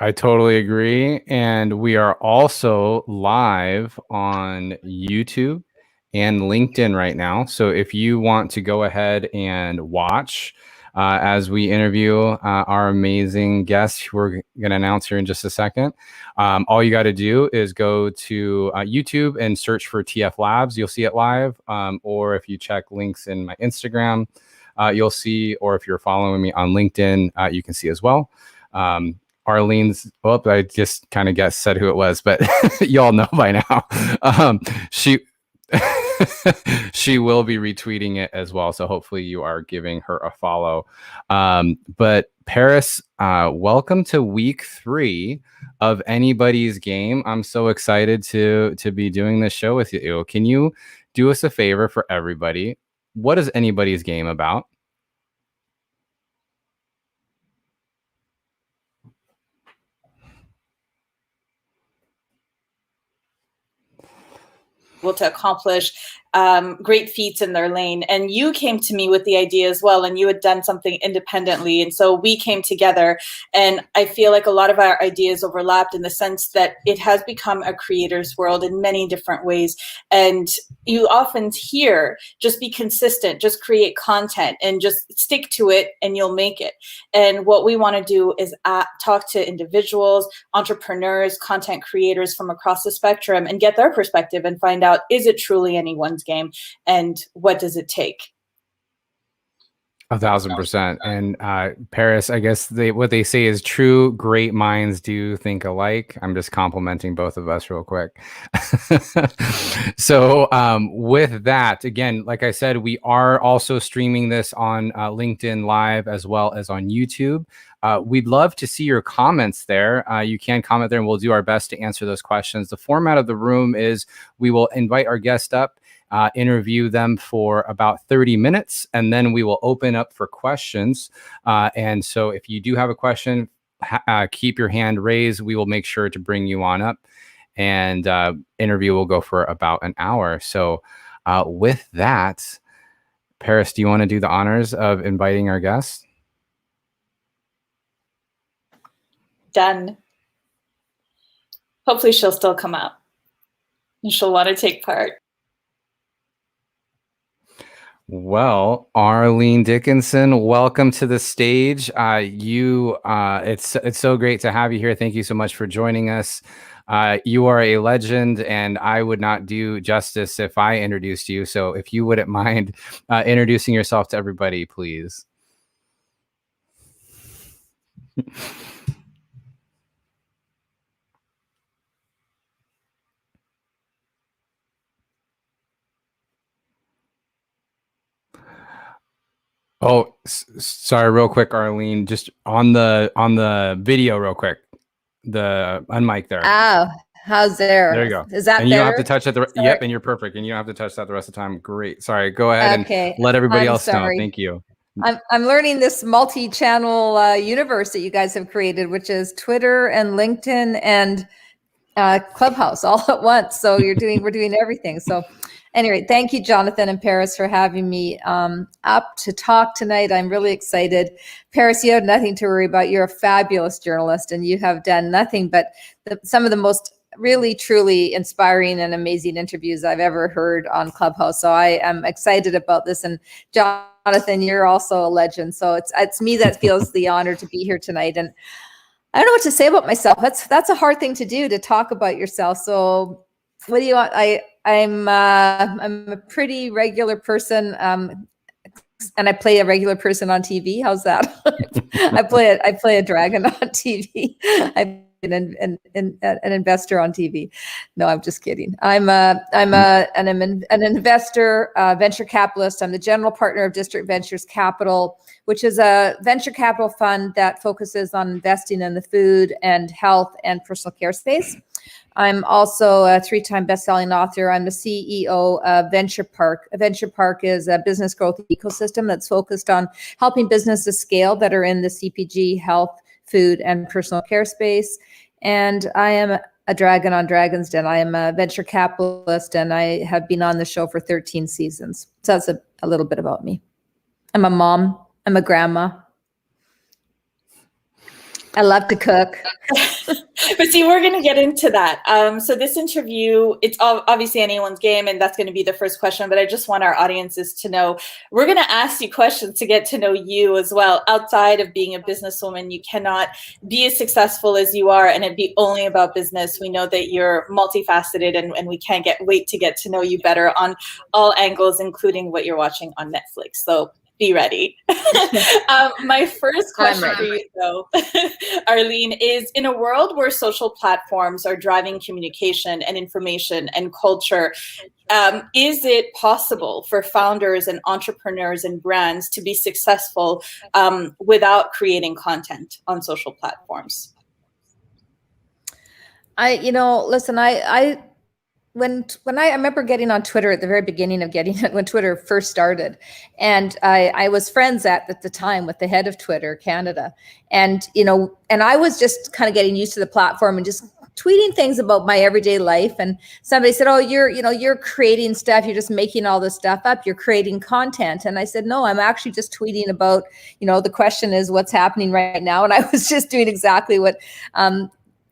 I totally agree. And we are also live on YouTube and LinkedIn right now. So if you want to go ahead and watch as we interview our amazing guests, who we're going to announce here in just a second, all you got to do is go to YouTube and search for TF Labs. You'll see it live. Or if you check links in my Instagram, you'll see, or if you're following me on LinkedIn, you can see as well. Arlene's, well, I just kind of said who it was, but you all know by now. She she will be retweeting it as well. So hopefully you are giving her a follow. But Paris, welcome to week 3 of Anybody's Game. I'm so excited to be doing this show with you. Can you do us a favor for everybody? What is Anybody's Game about? To accomplish great feats in their lane. And you came to me with the idea as well, and you had done something independently. And so we came together, and I feel like a lot of our ideas overlapped in the sense that it has become a creator's world in many different ways. And you often hear, just be consistent, just create content and just stick to it and you'll make it. And what we want to do is talk to individuals, entrepreneurs, content creators from across the spectrum and get their perspective and find out, is it truly anyone's game and what does it take? 1,000%. And Paris, I guess what they say is true great minds do think alike. I'm just complimenting both of us real quick. So with that, again, like I said, we are also streaming this on LinkedIn Live as well as on YouTube. We'd love to see your comments there. You can comment there and we'll do our best to answer those questions. The format of the room is we will invite our guest up, interview them for about 30 minutes, and then we will open up for questions. And so if you do have a question, keep your hand raised. We will make sure to bring you on up, and interview will go for about an hour. So with that, Paris, do you want to do the honors of inviting our guests? Done. Hopefully she'll still come up and she'll want to take part. Well, Arlene Dickinson, welcome to the stage. It's so great to have you here. Thank you so much for joining us. You are a legend, and I would not do justice if I introduced you. So if you wouldn't mind introducing yourself to everybody, please. Oh, sorry, real quick, Arlene, just on the video real quick, the unmic there. Oh, how's there? There you go. Is that and better? You don't have to touch that. Yep, and you're perfect. And you don't have to touch that the rest of the time. Great. Sorry, go ahead and let everybody else know. Thank you. I'm learning this multi-channel universe that you guys have created, which is Twitter and LinkedIn and Clubhouse all at once. So we're doing everything. So anyway, thank you, Jonathan and Paris, for having me up to talk tonight. I'm really excited. Paris, you have nothing to worry about. You're a fabulous journalist, and you have done nothing but some of the most really, truly inspiring and amazing interviews I've ever heard on Clubhouse. So I am excited about this. And Jonathan, you're also a legend. So it's me that feels the honor to be here tonight. And I don't know what to say about myself. That's a hard thing to do, to talk about yourself. So what do you want? I'm a pretty regular person, and I play a regular person on TV. How's that? I play a dragon on TV. I've been an investor on TV. No, I'm just kidding. I'm an investor, venture capitalist. I'm the general partner of District Ventures Capital, which is a venture capital fund that focuses on investing in the food and health and personal care space. I'm also a 3-time best-selling author. I'm the CEO of Venture Park. Venture Park is a business growth ecosystem that's focused on helping businesses scale that are in the CPG, health, food, and personal care space. And I am a dragon on Dragon's Den. I am a venture capitalist, and I have been on the show for 13 seasons. So that's a little bit about me. I'm a mom. I'm a grandma. I love to cook. But see, we're going to get into that. So this interview, it's obviously anyone's game, and that's going to be the first question. But I just want our audiences to know, we're going to ask you questions to get to know you as well. Outside of being a businesswoman, you cannot be as successful as you are and it be only about business. We know that you're multifaceted, and we can't wait to get to know you better on all angles, including what you're watching on Netflix. So be ready. My first question for you, though, Arlene, is in a world where social platforms are driving communication and information and culture, is it possible for founders and entrepreneurs and brands to be successful without creating content on social platforms? Listen, when I remember getting on Twitter at the very beginning of when Twitter first started, and I was friends at the time with the head of Twitter Canada, and I was just kind of getting used to the platform and just tweeting things about my everyday life. And somebody said, "Oh, you're creating stuff. You're just making all this stuff up. You're creating content." And I said, "No, I'm actually just tweeting about, the question is what's happening right now." And I was just doing exactly what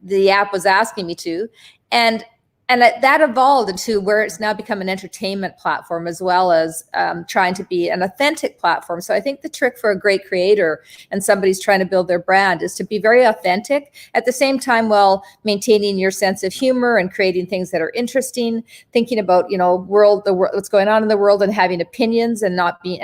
the app was asking me to, and that evolved into where it's now become an entertainment platform, as well as trying to be an authentic platform. So I think the trick for a great creator and somebody's trying to build their brand is to be very authentic at the same time, while maintaining your sense of humor and creating things that are interesting, thinking about, what's going on in the world, and having opinions and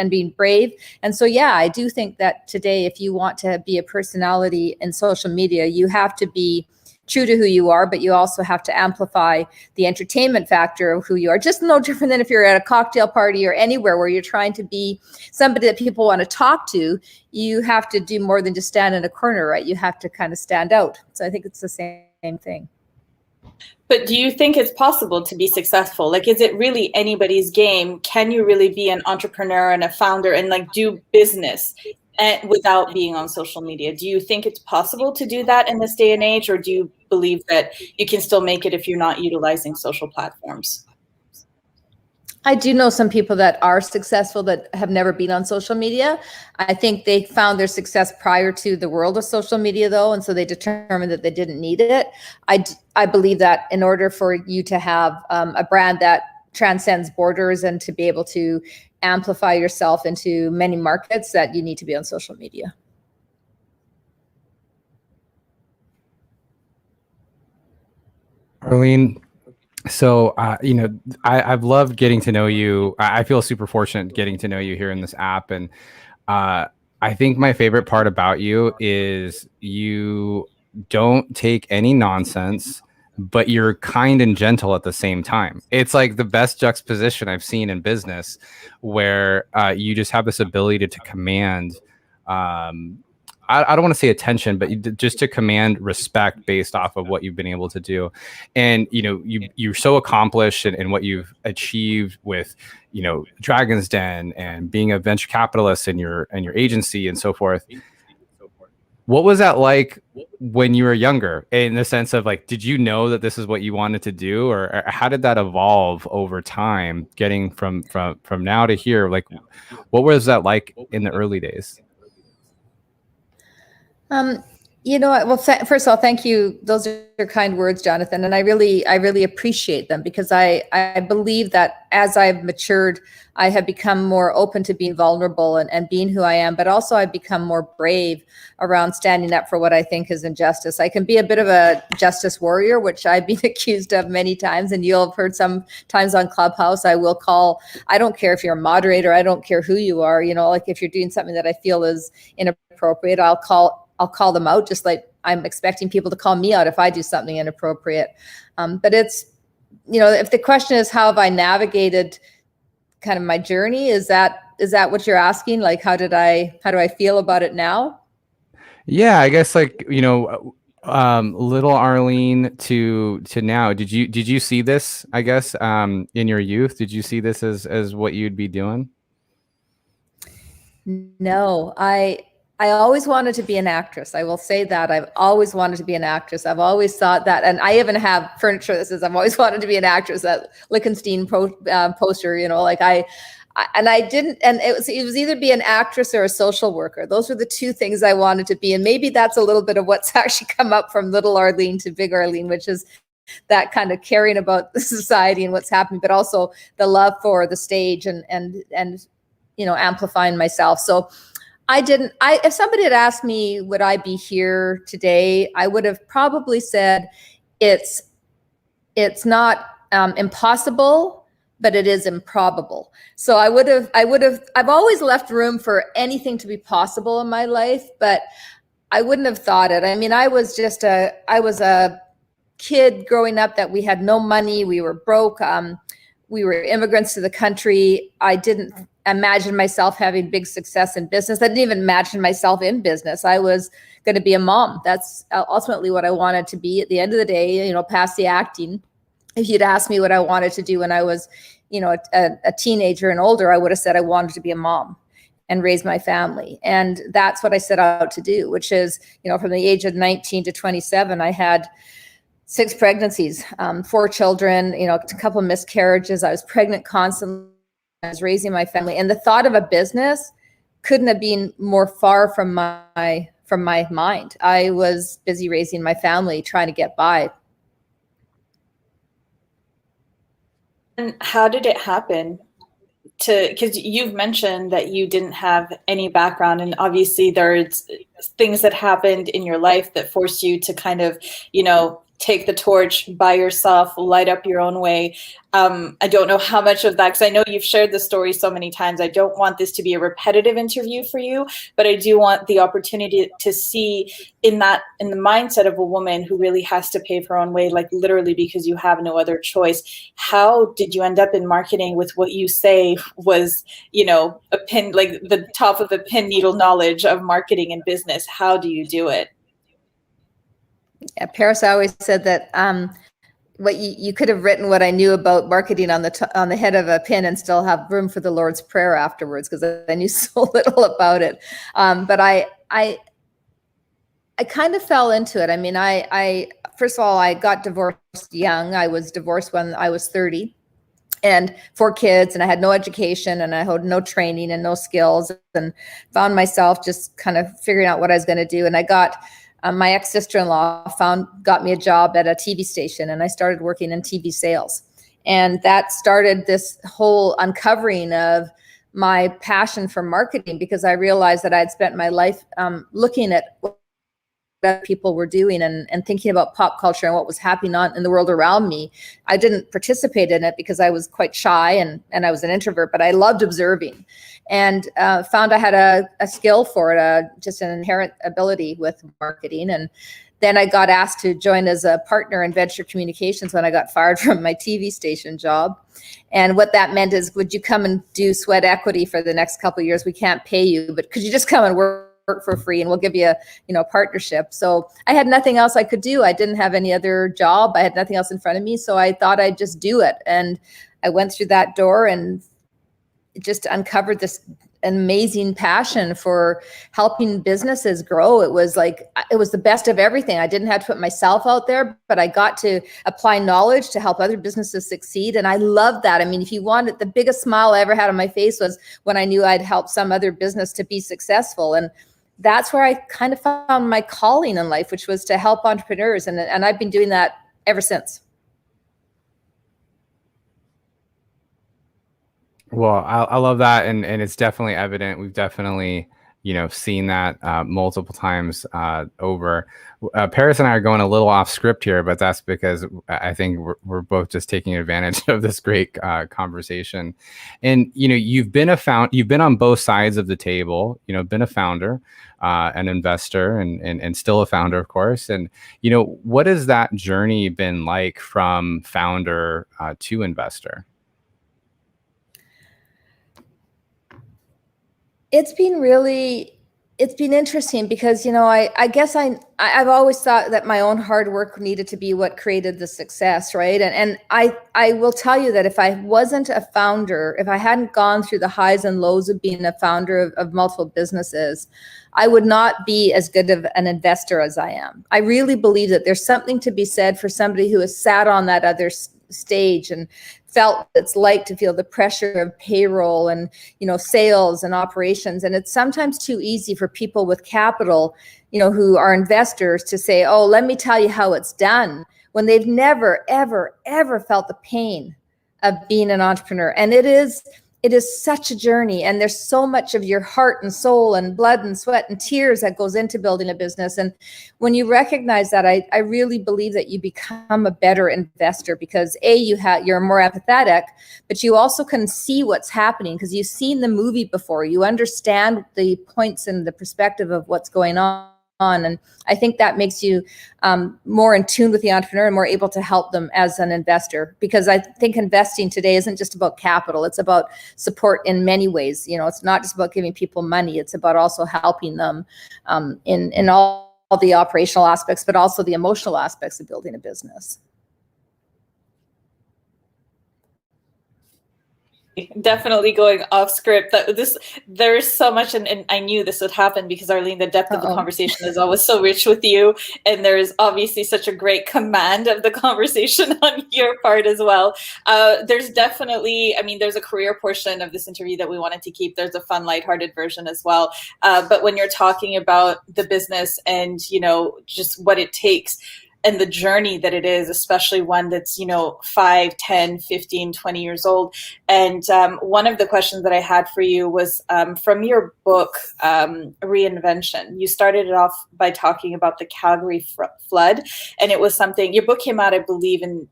being brave. And so, yeah, I do think that today, if you want to be a personality in social media, you have to be true to who you are, but you also have to amplify the entertainment factor of who you are. Just no different than if you're at a cocktail party or anywhere where you're trying to be somebody that people want to talk to. You have to do more than just stand in a corner, right? You have to kind of stand out. So I think it's the same thing. But do you think it's possible to be successful? Like, is it really anybody's game? Can you really be an entrepreneur and a founder and do business without being on social media? Do you think it's possible to do that in this day and age, or do you believe that you can still make it if you're not utilizing social platforms? I do know some people that are successful that have never been on social media. I think they found their success prior to the world of social media, though, and so they determined that they didn't need it. I believe that in order for you to have a brand that transcends borders and to be able to amplify yourself into many markets, that you need to be on social media. Arlene, so I've loved getting to know you. I feel super fortunate getting to know you here in this app, and I think my favorite part about you is you don't take any nonsense, but you're kind and gentle at the same time. It's like the best juxtaposition I've seen in business, where you just have this ability to command, I don't want to say attention, but just to command respect based off of what you've been able to do. And, you're so accomplished in what you've achieved with, Dragon's Den and being a venture capitalist in your agency and so forth. What was that like when you were younger, in the sense of did you know that this is what you wanted to do, or how did that evolve over time, getting from now to here? What was that like in the early days? Well, first of all, thank you. Those are kind words, Jonathan. And I really appreciate them, because I believe that as I've matured, I have become more open to being vulnerable and being who I am, but also I've become more brave around standing up for what I think is injustice. I can be a bit of a justice warrior, which I've been accused of many times. And you'll have heard sometimes on Clubhouse, I don't care if you're a moderator, I don't care who you are, if you're doing something that I feel is inappropriate, I'll call them out, just like I'm expecting people to call me out if I do something inappropriate. But it's, if the question is how have I navigated kind of my journey, is that what you're asking? How do I feel about it now? Yeah, I guess little Arlene to now. Did you see this, I guess, in your youth? Did you see this as what you'd be doing? No, I always wanted to be an actress. I will say that. I've always wanted to be an actress. I've always thought that. And I even have furniture that says I've always wanted to be an actress, that Lichtenstein poster, I didn't, and it was either be an actress or a social worker. Those were the two things I wanted to be. And maybe that's a little bit of what's actually come up from little Arlene to big Arlene, which is that kind of caring about the society and what's happening, but also the love for the stage and amplifying myself. So if somebody had asked me, would I be here today? I would have probably said it's not impossible, but it is improbable. So I've always left room for anything to be possible in my life, but I wouldn't have thought it. I mean, I was a kid growing up that we had no money. We were broke. We were immigrants to the country. I didn't imagine myself having big success in business. I didn't even imagine myself in business. I was going to be a mom. That's ultimately what I wanted to be at the end of the day, past the acting. If you'd asked me what I wanted to do when I was, a teenager and older, I would have said I wanted to be a mom and raise my family. And that's what I set out to do, which is, from the age of 19 to 27, I had 6 pregnancies, 4 children, a couple of miscarriages. I was pregnant constantly. I was raising my family, and the thought of a business couldn't have been more far from my mind. I was busy raising my family, trying to get by. And how did it happen? Because you've mentioned that you didn't have any background, and obviously there's things that happened in your life that forced you to kind of, take the torch by yourself, light up your own way. I don't know how much of that, because I know you've shared the story so many times. I don't want this to be a repetitive interview for you, but I do want the opportunity to see in the mindset of a woman who really has to pave her own way, like literally because you have no other choice. How did you end up in marketing with what you say was, a pin, like the top of the pin needle knowledge of marketing and business? How do you do it? Yeah, Paris always said that what you could have written what I knew about marketing on the head of a pin and still have room for the Lord's Prayer afterwards, because I knew so little about it. But I kind of fell into it. I mean, I first of all, I got divorced young. I was divorced when I was 30, and 4 kids, and I had no education, and I had no training and no skills, and found myself just kind of figuring out what I was going to do. And I got my ex-sister-in-law got me a job at a TV station, and I started working in TV sales. And that started this whole uncovering of my passion for marketing, because I realized that I had spent my life looking at what other people were doing and thinking about pop culture and what was happening in the world around me. I didn't participate in it because I was quite shy and I was an introvert, but I loved observing, and found I had a skill for it, just an inherent ability with marketing. And then I got asked to join as a partner in venture communications when I got fired from my TV station job. And what that meant is, would you come and do sweat equity for the next couple of years? We can't pay you, but could you just come and work for free, and we'll give you a partnership. So I had nothing else I could do. I didn't have any other job. I had nothing else in front of me. So I thought I'd just do it. And I went through that door and just uncovered this amazing passion for helping businesses grow. It was the best of everything. I didn't have to put myself out there, but I got to apply knowledge to help other businesses succeed. And I loved that. I mean, if you wanted, the biggest smile I ever had on my face was when I knew I'd help some other business to be successful. And that's where I kind of found my calling in life, which was to help entrepreneurs. And I've been doing that ever since. Well, I love that. And it's definitely evident. We've definitely, seen that multiple times over. Paris and I are going a little off script here, but that's because I think we're both just taking advantage of this great conversation. And, you've been on both sides of the table, been a founder, an investor, and still a founder, of course. And, what has that journey been like from founder to investor? It's been interesting because, I guess I've always thought that my own hard work needed to be what created the success, right? And I will tell you that if I wasn't a founder, if I hadn't gone through the highs and lows of being a founder of multiple businesses, I would not be as good of an investor as I am. I really believe that there's something to be said for somebody who has sat on that other stage and felt what it's like to feel the pressure of payroll and, sales and operations. And it's sometimes too easy for people with capital, who are investors, to say, oh, let me tell you how it's done, when they've never, ever, ever felt the pain of being an entrepreneur. And it is such a journey, and there's so much of your heart and soul and blood and sweat and tears that goes into building a business. And when you recognize that, I really believe that you become a better investor, because you're more empathetic, but you also can see what's happening because you've seen the movie before. You understand the points and the perspective of what's going on. And I think that makes you more in tune with the entrepreneur and more able to help them as an investor, because I think investing today isn't just about capital. It's about support in many ways. It's not just about giving people money. It's about also helping them in all the operational aspects, but also the emotional aspects of building a business. Definitely going off script. There is so much, and I knew this would happen because, Arlene, the depth of the conversation is always so rich with you, and there is obviously such a great command of the conversation on your part as well. There's definitely, there's a career portion of this interview that we wanted to keep. There's a fun, lighthearted version as well. But when you're talking about the business and, just what it takes, and the journey that it is, especially one that's, 5, 10, 15, 20 years old. And one of the questions that I had for you was from your book, Reinvention. You started it off by talking about the Calgary flood. And it was something, your book came out, I believe, in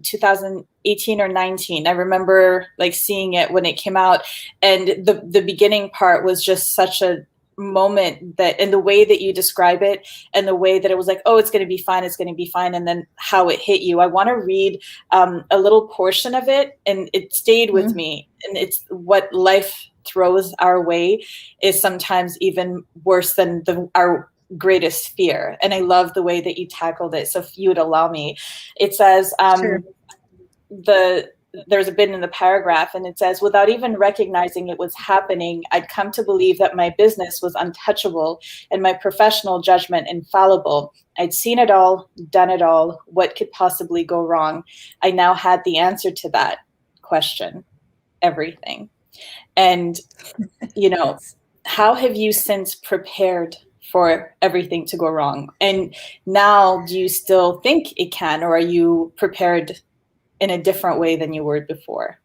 2018 or 19. I remember seeing it when it came out. And the beginning part was just such a moment, that in the way that you describe it and the way that it was oh, it's going to be fine, and then how it hit you. I want to read a little portion of it, and it stayed with me. And it's what life throws our way is sometimes even worse than our greatest fear. And I love the way that you tackled it. So if you would allow me, it says Sure. There's a bit in the paragraph, and it says, without even recognizing it was happening, I'd come to believe that my business was untouchable and my professional judgment infallible. I'd seen it all, done it all. What could possibly go wrong? I now had the answer to that question: everything. And, how have you since prepared for everything to go wrong? And now, do you still think it can, or are you prepared in a different way than you were before?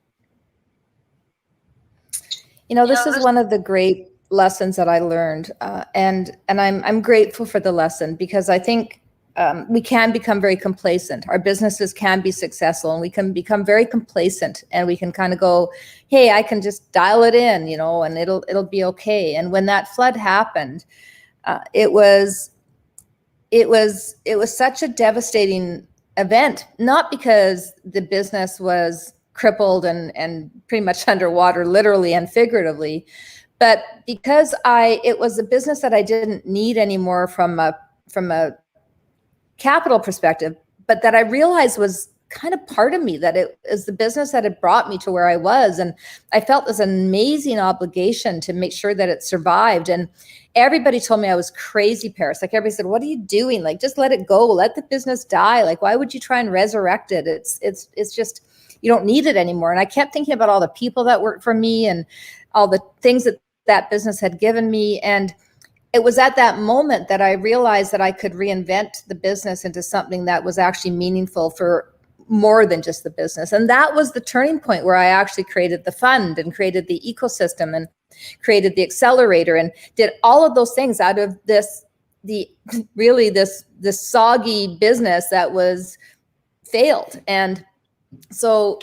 This is one of the great lessons that I learned, and I'm grateful for the lesson, because I think we can become very complacent. Our businesses can be successful, and we can become very complacent, and we can kind of go, hey, I can just dial it in, and it'll be okay. And when that flood happened, it was such a devastating event, not because the business was crippled and pretty much underwater, literally and figuratively, but because it was a business that I didn't need anymore from a capital perspective, but that I realized was kind of part of me, that it is the business that had brought me to where I was. And I felt this amazing obligation to make sure that it survived. And everybody told me I was crazy, Paris. Everybody said, what are you doing? Just let it go. Let the business die. Why would you try and resurrect it? It's just, you don't need it anymore. And I kept thinking about all the people that worked for me and all the things that business had given me. And it was at that moment that I realized that I could reinvent the business into something that was actually meaningful for more than just the business. And that was the turning point where I actually created the fund and created the ecosystem and created the accelerator and did all of those things out of this soggy business that was failed. And so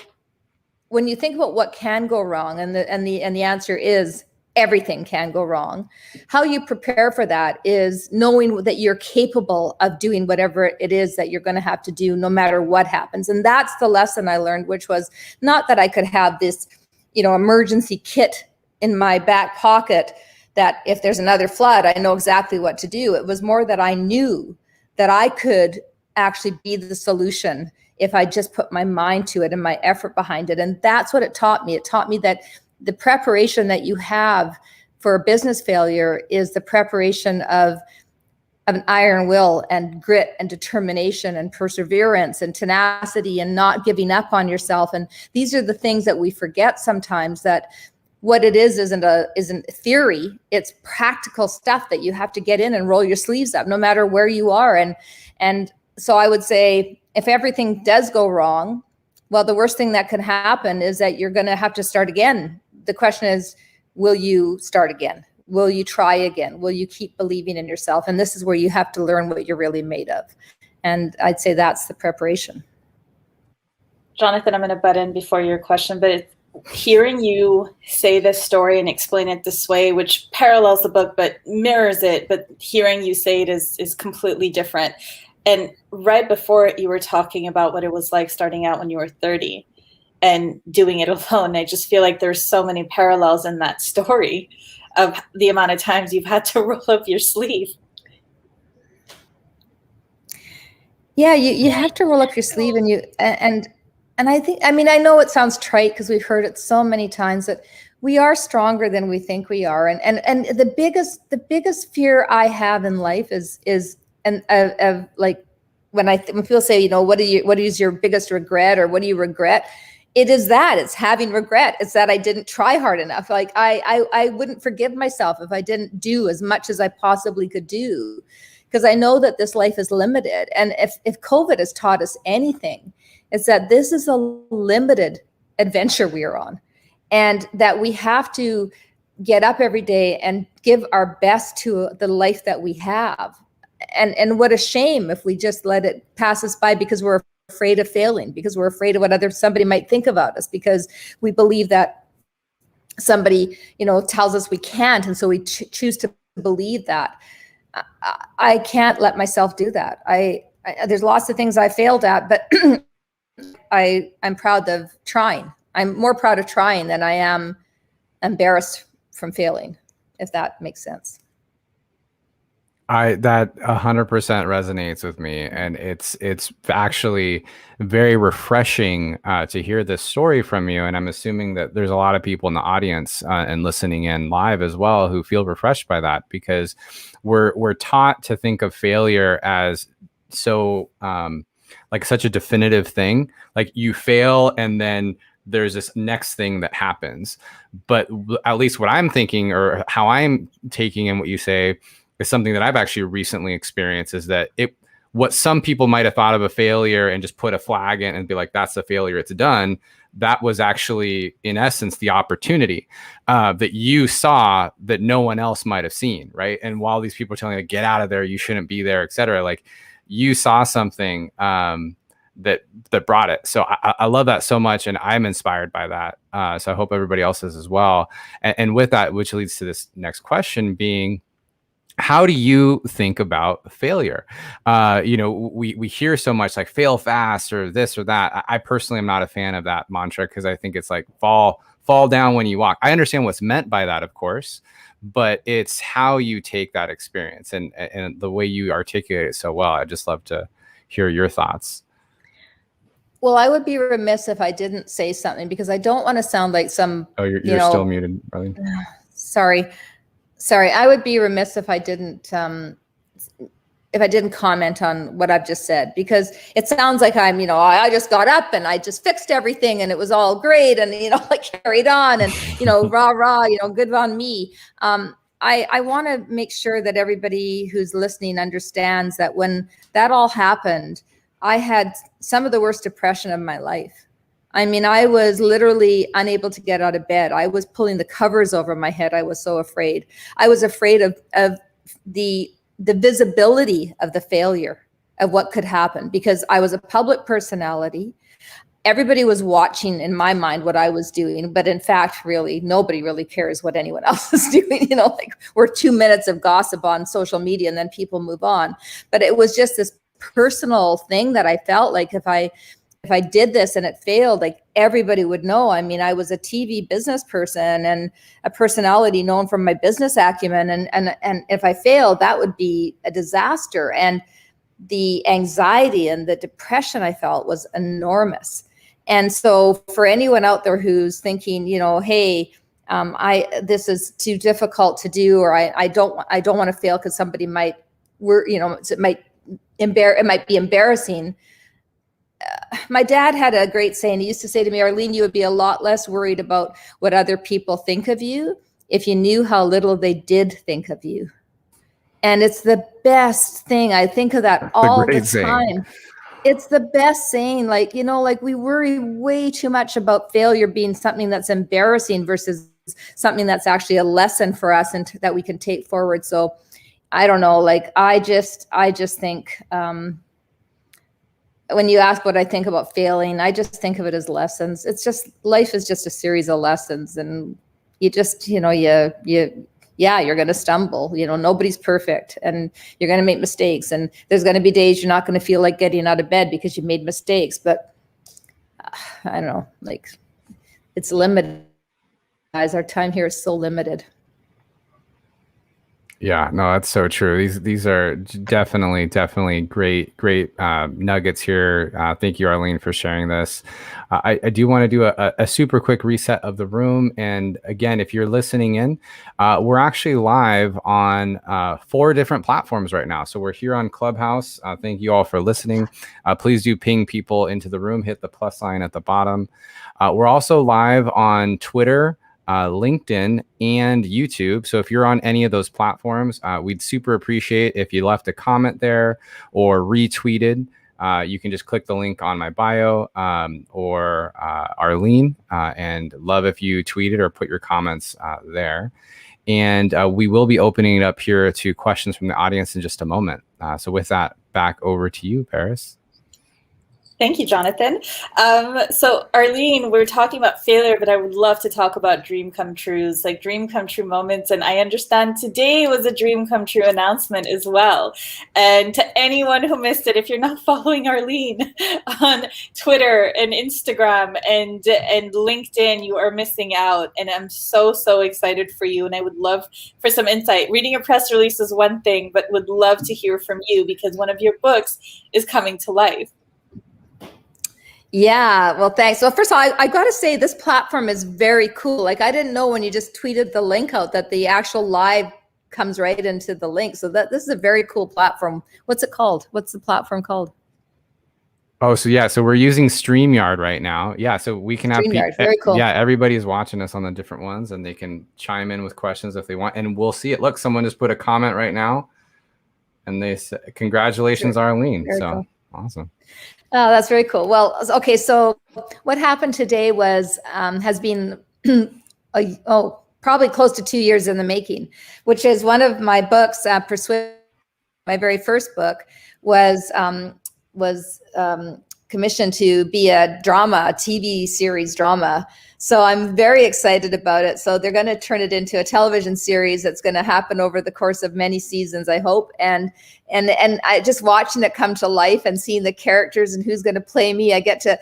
when you think about what can go wrong, and the answer is everything can go wrong, how you prepare for that is knowing that you're capable of doing whatever it is that you're going to have to do no matter what happens. And that's the lesson I learned, which was not that I could have this, emergency kit in my back pocket that if there's another flood, I know exactly what to do. It was more that I knew that I could actually be the solution if I just put my mind to it and my effort behind it. And that's what it taught me. It taught me that the preparation that you have for a business failure is the preparation of an iron will and grit and determination and perseverance and tenacity and not giving up on yourself. And these are the things that we forget sometimes, that what it isn't theory. It's practical stuff that you have to get in and roll your sleeves up no matter where you are. And so I would say, if everything does go wrong, well, the worst thing that could happen is that you're going to have to start again. The question is, will you start again? Will you try again? Will you keep believing in yourself? And this is where you have to learn what you're really made of. And I'd say that's the preparation. Jonathan, I'm going to butt in before your question, but hearing you say this story and explain it this way, which parallels the book but mirrors it, but hearing you say it is completely different. And right before it, you were talking about what it was like starting out when you were 30 and doing it alone. I just feel like there's so many parallels in that story of the amount of times you've had to roll up your sleeve. Yeah, you have to roll up your sleeve, and I think, I mean, I know it sounds trite because we've heard it so many times, that we are stronger than we think we are. And the biggest fear I have in life is like when people say, you know, what is your biggest regret, or what do you regret? It is that it's having regret. It's that I didn't try hard enough. Like I wouldn't forgive myself if I didn't do as much as I possibly could do, because I know that this life is limited. And if COVID has taught us anything, it's that this is a limited adventure we are on, and that we have to get up every day and give our best to the life that we have. And what a shame if we just let it pass us by because we're afraid of failing, because we're afraid of what somebody might think about us, because we believe that somebody, you know, tells us we can't, and so we choose to believe that. I can't let myself do that. There's lots of things I failed at, but I'm proud of trying. I'm more proud of trying than I am embarrassed from failing, if that makes sense. That 100% resonates with me, and it's actually very refreshing to hear this story from you. And I'm assuming that there's a lot of people in the audience and listening in live as well who feel refreshed by that, because we're taught to think of failure as so like such a definitive thing. Like you fail and then there's this next thing that happens. But at least what I'm thinking, or how I'm taking in what you say, is something that I've actually recently experienced, is that what some people might have thought of a failure and just put a flag in and be like, that's a failure, it's done. That was actually, in essence, the opportunity that you saw that no one else might have seen, right? And while these people are telling you, get out of there, you shouldn't be there, et cetera, like you saw something that brought it. So I love that so much, and I'm inspired by that. So I hope everybody else is as well. And with that, which leads to this next question being, how do you think about failure? You know, we hear so much like fail fast or this or that. I personally am not a fan of that mantra, because I think it's like fall down when you walk. I understand what's meant by that, of course, but it's how you take that experience and the way you articulate it so well. I'd just love to hear your thoughts. Well, I would be remiss if I didn't say something, because I don't want to sound like some. Oh, you're still muted, Arlene. Sorry. I would be remiss if I didn't comment on what I've just said, because it sounds like I'm, you know, I just got up and I just fixed everything and it was all great, and, you know, I carried on and, you know, rah, you know, good on me. I want to make sure that everybody who's listening understands that when that all happened, I had some of the worst depression of my life. I mean, I was literally unable to get out of bed. I was pulling the covers over my head. I was so afraid. I was afraid of the visibility of the failure, of what could happen, because I was a public personality. Everybody was watching, in my mind, what I was doing. But in fact, really, nobody really cares what anyone else is doing. You know, like we're 2 minutes of gossip on social media and then people move on. But it was just this personal thing that I felt like if I did this and it failed, like everybody would know. I mean, I was a TV business person and a personality known for my business acumen. And if I failed, that would be a disaster. And the anxiety and the depression I felt was enormous. And so for anyone out there who's thinking, you know, hey, this is too difficult to do, or I don't want to fail because somebody might it might be embarrassing. My dad had a great saying. He used to say to me, Arlene, you would be a lot less worried about what other people think of you if you knew how little they did think of you. And it's the best thing. I think of that all the time. It's the best saying. Like, we worry way too much about failure being something that's embarrassing versus something that's actually a lesson for us and that we can take forward. So I don't know, I just think, when you ask what I think about failing, I just think of it as lessons. It's just, life is just a series of lessons, and you just, you're going to stumble. Nobody's perfect, and you're going to make mistakes, and there's going to be days you're not going to feel like getting out of bed because you made mistakes. But I don't know, it's limited. Guys, our time here is so limited. Yeah, no, that's so true. These are definitely great nuggets here. Thank you, Arlene, for sharing this. I do want to do a super quick reset of the room. And again, if you're listening in, we're actually live on 4 different platforms right now. So we're here on Clubhouse. Thank you all for listening. Please do ping people into the room. Hit the plus sign at the bottom. We're also live on Twitter, LinkedIn, and YouTube. So if you're on any of those platforms, we'd super appreciate if you left a comment there or retweeted. You can just click the link on my bio or Arlene, and love if you tweeted or put your comments there. And we will be opening it up here to questions from the audience in just a moment. So with that, back over to you, Paris. Thank you, Jonathan. So Arlene, we're talking about failure, but I would love to talk about dream come trues, like dream come true moments. And I understand today was a dream come true announcement as well. And to anyone who missed it, if you're not following Arlene on Twitter and Instagram and LinkedIn, you are missing out. And I'm so excited for you. And I would love for some insight. Reading a press release is one thing, but would love to hear from you because one of your books is coming to life. Yeah, well, thanks. Well, first of all, I got to say this platform is very cool. I didn't know when you just tweeted the link out that the actual live comes right into the link. So this is a very cool platform. What's it called? What's the platform called? Oh, so we're using StreamYard right now. Yeah, so we can have StreamYard, very cool. Yeah, everybody's watching us on the different ones, and they can chime in with questions if they want, and we'll see it. Look, someone just put a comment right now, and they said, "Congratulations, Arlene." Very so cool. Awesome. Oh, that's very cool. Well, okay, so what happened today was has been probably close to 2 years in the making, which is one of my books. My very first book was commissioned to be a TV series drama. So I'm very excited about it. So they're going to turn it into a television series that's going to happen over the course of many seasons, I hope. And I just watching it come to life and seeing the characters and who's going to play me. I get to,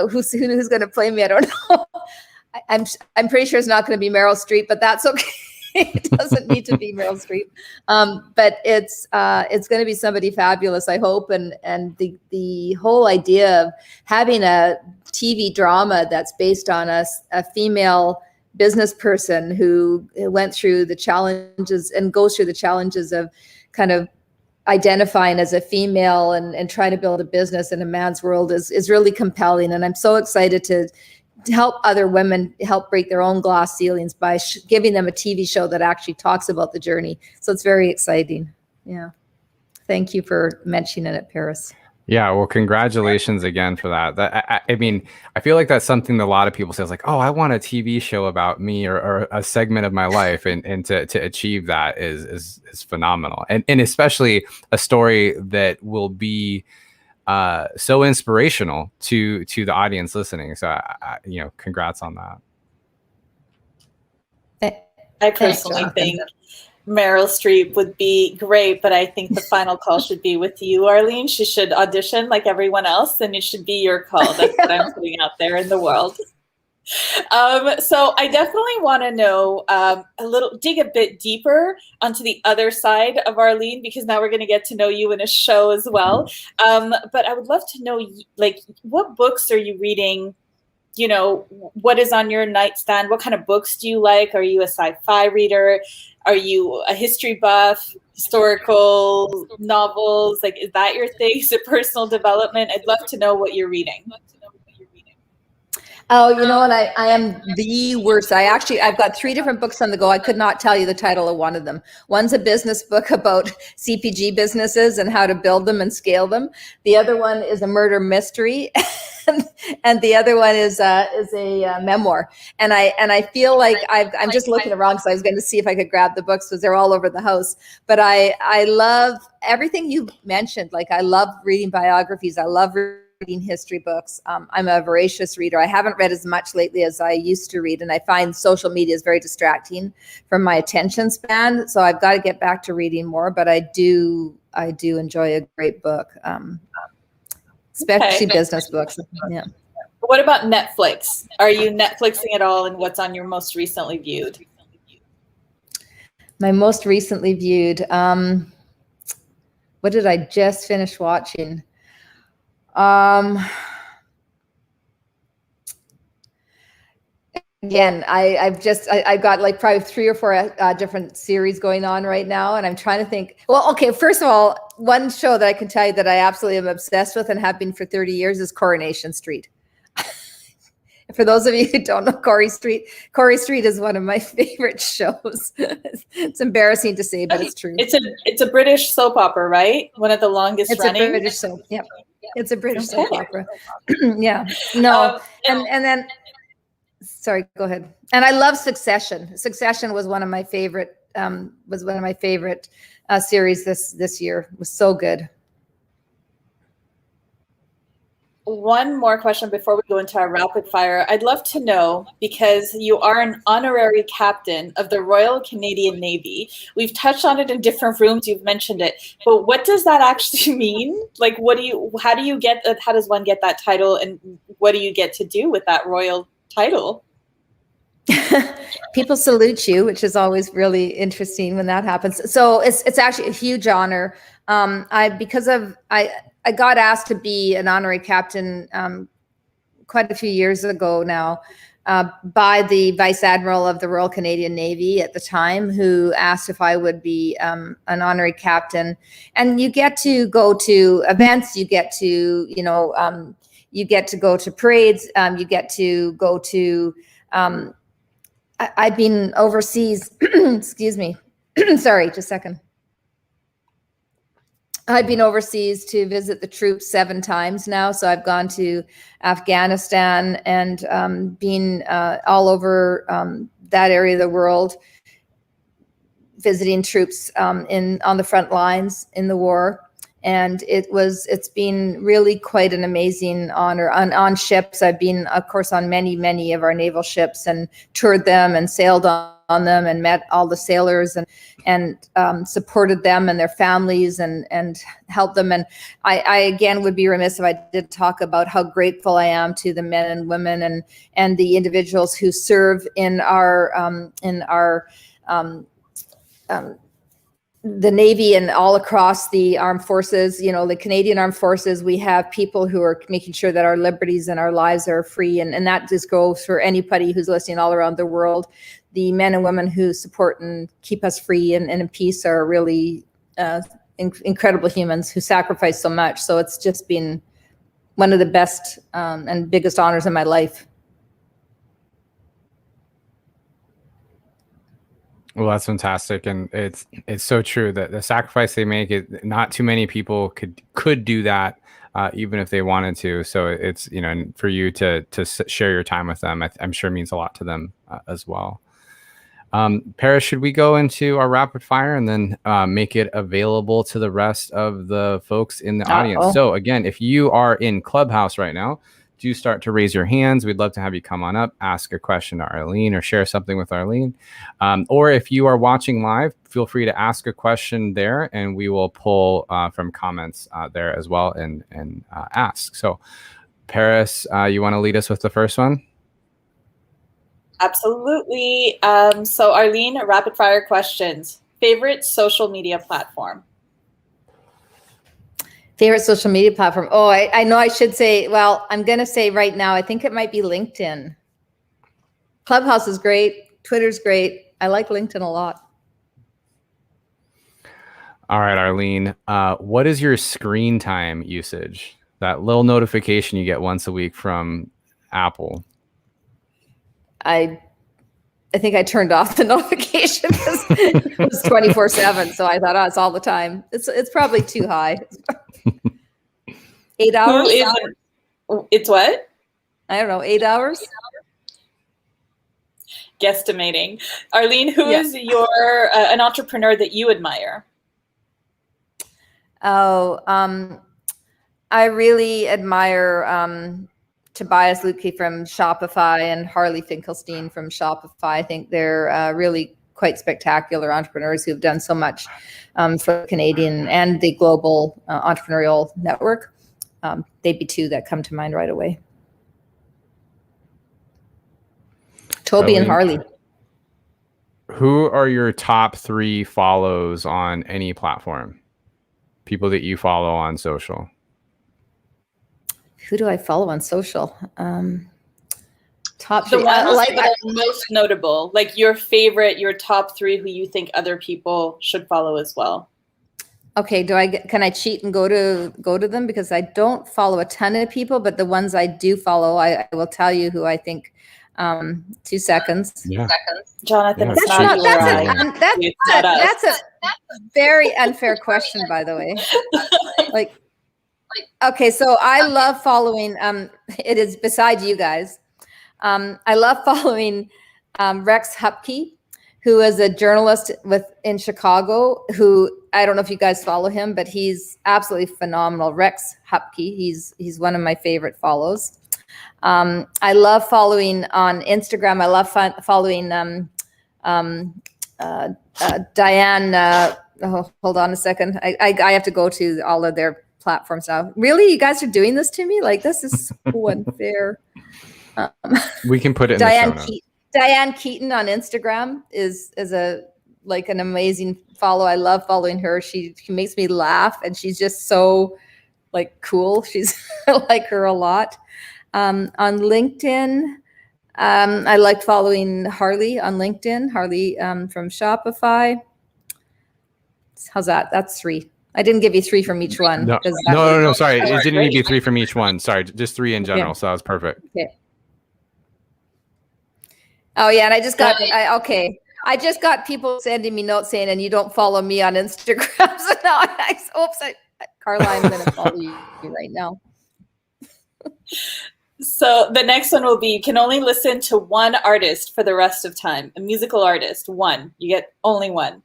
who's going to play me. I don't know. I'm pretty sure it's not going to be Meryl Streep, but that's okay. It doesn't need to be Meryl Streep, but it's going to be somebody fabulous, I hope. And the whole idea of having a TV drama that's based on a female business person who went through the challenges and goes through the challenges of kind of identifying as a female and trying to build a business in a man's world is really compelling. And I'm so excited to help other women help break their own glass ceilings by giving them a TV show that actually talks about the journey. So it's very exciting. Yeah. Thank you for mentioning it, Paris. Yeah, well, congratulations again for that. I mean, I feel like that's something that a lot of people say, like, oh, I want a TV show about me or a segment of my life. And to achieve that is phenomenal. And especially a story that will be so inspirational to the audience listening. So, congrats on that. I personally think Meryl Streep would be great, but I think the final call should be with you, Arlene. She should audition like everyone else, and it should be your call. That's what I'm putting out there in the world. So I definitely want to know dig a bit deeper onto the other side of Arlene, because now we're going to get to know you in a show as well. But I would love to know, like, what books are you reading you know, what is on your nightstand? What kind of books do you like? Are you a sci-fi reader? Are you a history buff? Historical novels? Like, is that your thing? Is it personal development? I'd love to know what you're reading. Oh, you know what? I am the worst. I've got 3 different books on the go. I could not tell you the title of one of them. One's a business book about CPG businesses and how to build them and scale them. The other one is a murder mystery. And the other one is a memoir. And I feel like I'm just looking around because I was going to see if I could grab the books because they're all over the house. But I love everything you mentioned. Like, I love reading biographies. I love reading history books. I'm a voracious reader. I haven't read as much lately as I used to read, and I find social media is very distracting from my attention span. So I've got to get back to reading more. But I do enjoy a great book, especially business books. Yeah. What about Netflix? Are you Netflixing at all, and what's on your most recently viewed? My most recently viewed. What did I just finish watching? Again, I've got like probably 3 or 4 different series going on right now, and I'm trying to think. Well, okay, first of all, one show that I can tell you that I absolutely am obsessed with and have been for 30 years is Coronation Street. For those of you who don't know Corey Street is one of my favorite shows. It's embarrassing to say, but it's true. It's a British soap opera, right? One of the longest running. It's a British soap. Yeah, it's a British soap opera. Yeah. No, and then. Sorry, go ahead. And I love Succession. Succession was one of my favorite. Series this year. It was so good. One more question before we go into our rapid fire. I'd love to know, because you are an honorary captain of the Royal Canadian Navy. We've touched on it in different rooms. You've mentioned it, but what does that actually mean? Like, how does one get that title, and what do you get to do with that royal title? People salute you, which is always really interesting when that happens. So it's actually a huge honor. I got asked to be an honorary captain quite a few years ago now by the Vice Admiral of the Royal Canadian Navy at the time, who asked if I would be an honorary captain. And you get to go to events, you get to go to parades, you get to go to I've been overseas. Excuse me. Sorry, just a second. I've been overseas to visit the troops 7 times now. So I've gone to Afghanistan and been all over that area of the world, visiting troops on the front lines in the war. And it's been really quite an amazing honor. On ships, I've been, of course, on many of our naval ships and toured them and sailed on them and met all the sailors and supported them and their families and helped them. And I again would be remiss if I did talk about how grateful I am to the men and women and the individuals who serve in the Navy and all across the armed forces. You know, the Canadian Armed Forces, we have people who are making sure that our liberties and our lives are free. And that just goes for anybody who's listening all around the world. The men and women who support and keep us free and in peace are really incredible humans who sacrifice so much. So it's just been one of the best and biggest honors in my life. Well, that's fantastic, and it's so true that the sacrifice they make, not too many people could do that, even if they wanted to. So it's, you know, for you to share your time with them, I'm sure means a lot to them as well. Paris, should we go into our rapid fire and then make it available to the rest of the folks in the audience? So again, if you are in Clubhouse right now, do start to raise your hands. We'd love to have you come on up, ask a question to Arlene or share something with Arlene. Or if you are watching live, feel free to ask a question there and we will pull from comments there as well and ask. So Paris, you want to lead us with the first one? Absolutely. So Arlene, rapid fire questions. Favorite social media platform? Favorite social media platform? Oh, I know I should say, well, I'm going to say right now, I think it might be LinkedIn. Clubhouse is great. Twitter's great. I like LinkedIn a lot. All right, Arlene, what is your screen time usage? That little notification you get once a week from Apple. I think I turned off the notification because it was 24/7. So I thought, oh, it's all the time. It's probably too high. 8 hours? It's what? I don't know, 8 hours? Guesstimating. Arlene, who is your an entrepreneur that you admire? Oh, I really admire Tobias Lutke from Shopify and Harley Finkelstein from Shopify. I think they're really quite spectacular entrepreneurs who've done so much for the Canadian and the global entrepreneurial network. They'd be two that come to mind right away. Toby and Harley. Who are your top 3 follows on any platform? People that you follow on social. Who do I follow on social? Top 3. The ones that are most notable, like your favorite, your top 3 who you think other people should follow as well. Okay, can I cheat and go to them? Because I don't follow a ton of people, but the ones I do follow, I will tell you who I think. 2 seconds. Yeah. Jonathan, Yeah, it's not that's a very unfair question, by the way. Like, okay, so I love following, it is beside you guys. I love following Rex Hupke, who is a journalist in Chicago, who, I don't know if you guys follow him, but he's absolutely phenomenal. Rex Hupke, he's one of my favorite follows. I love following on Instagram. I love following Diane. Hold on a second. I have to go to all of their platforms now. Really, you guys are doing this to me? Like, this is so unfair. We can put it in the show notes. Diane Keaton on Instagram is an amazing follow. I love following her. She makes me laugh, and she's just so cool. I like her a lot. On LinkedIn, I liked following Harley on LinkedIn. Harley from Shopify. How's that? That's 3. I didn't give you 3 from each one. No. Sorry, it didn't need to be 3 from each one. Sorry, just 3 in general. Okay. So that was perfect. Okay. Oh yeah, and I just got I just got people sending me notes saying, "And you don't follow me on Instagram." So now Carla, I'm going to follow you right now. So the next one will be, you can only listen to one artist for the rest of time. A musical artist, one. You get only one.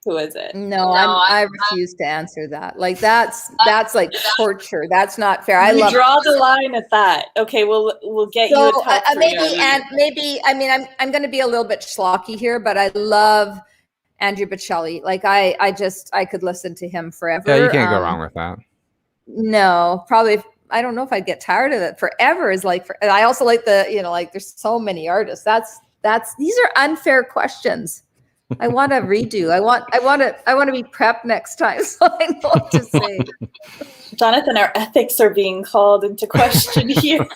Who is it? No, I refuse to answer that. That's like torture. That's not fair. I love draw the line at that. Okay, we'll get you a top 3. I'm going to be a little bit schlocky here, but I love Andrew Bocelli. I could listen to him forever. Yeah, you can't go wrong with that. No, probably. I don't know if I'd get tired of it. Forever is I also like there's so many artists. These are unfair questions. I want to redo. I want to be prepped next time, so I know what to say. Jonathan, our ethics are being called into question here.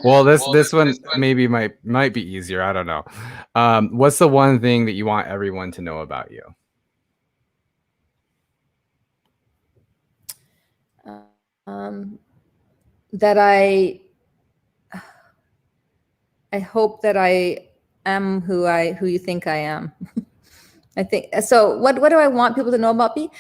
Well, this one maybe might be easier. I don't know. What's the one thing that you want everyone to know about you? That I hope that I am who you think I am. I think so. What do I want people to know about me?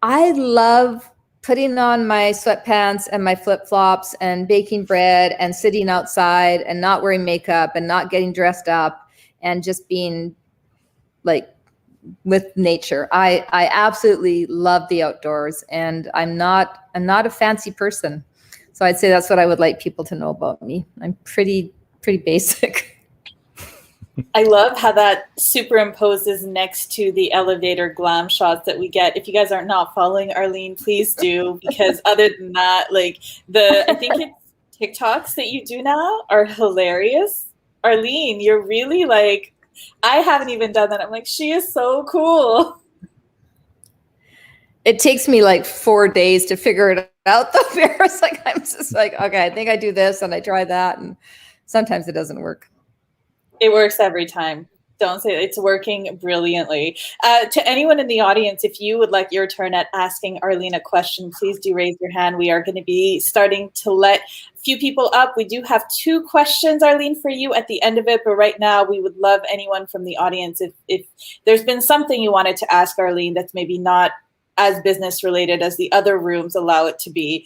I love putting on my sweatpants and my flip-flops and baking bread and sitting outside and not wearing makeup and not getting dressed up and just being with nature. I absolutely love the outdoors, and I'm not a fancy person. So I'd say that's what I would like people to know about me. I'm pretty basic. I love how that superimposes next to the elevator glam shots that we get. If you guys are not following Arlene, please do, because other than that, I think it's TikToks that you do now are hilarious. Arlene, you're really I haven't even done that. I'm she is so cool. It takes me like 4 days to figure it out though. It's like, I'm just like, okay, I think I do this and I try that. And sometimes it doesn't work. It works every time. Don't say it's working brilliantly. To anyone in the audience, if you would like your turn at asking Arlene a question, please do raise your hand. We are going to be starting to let a few people up. We do have 2 questions, Arlene, for you at the end of it. But right now, we would love anyone from the audience. If there's been something you wanted to ask Arlene that's maybe not as business related as the other rooms allow it to be,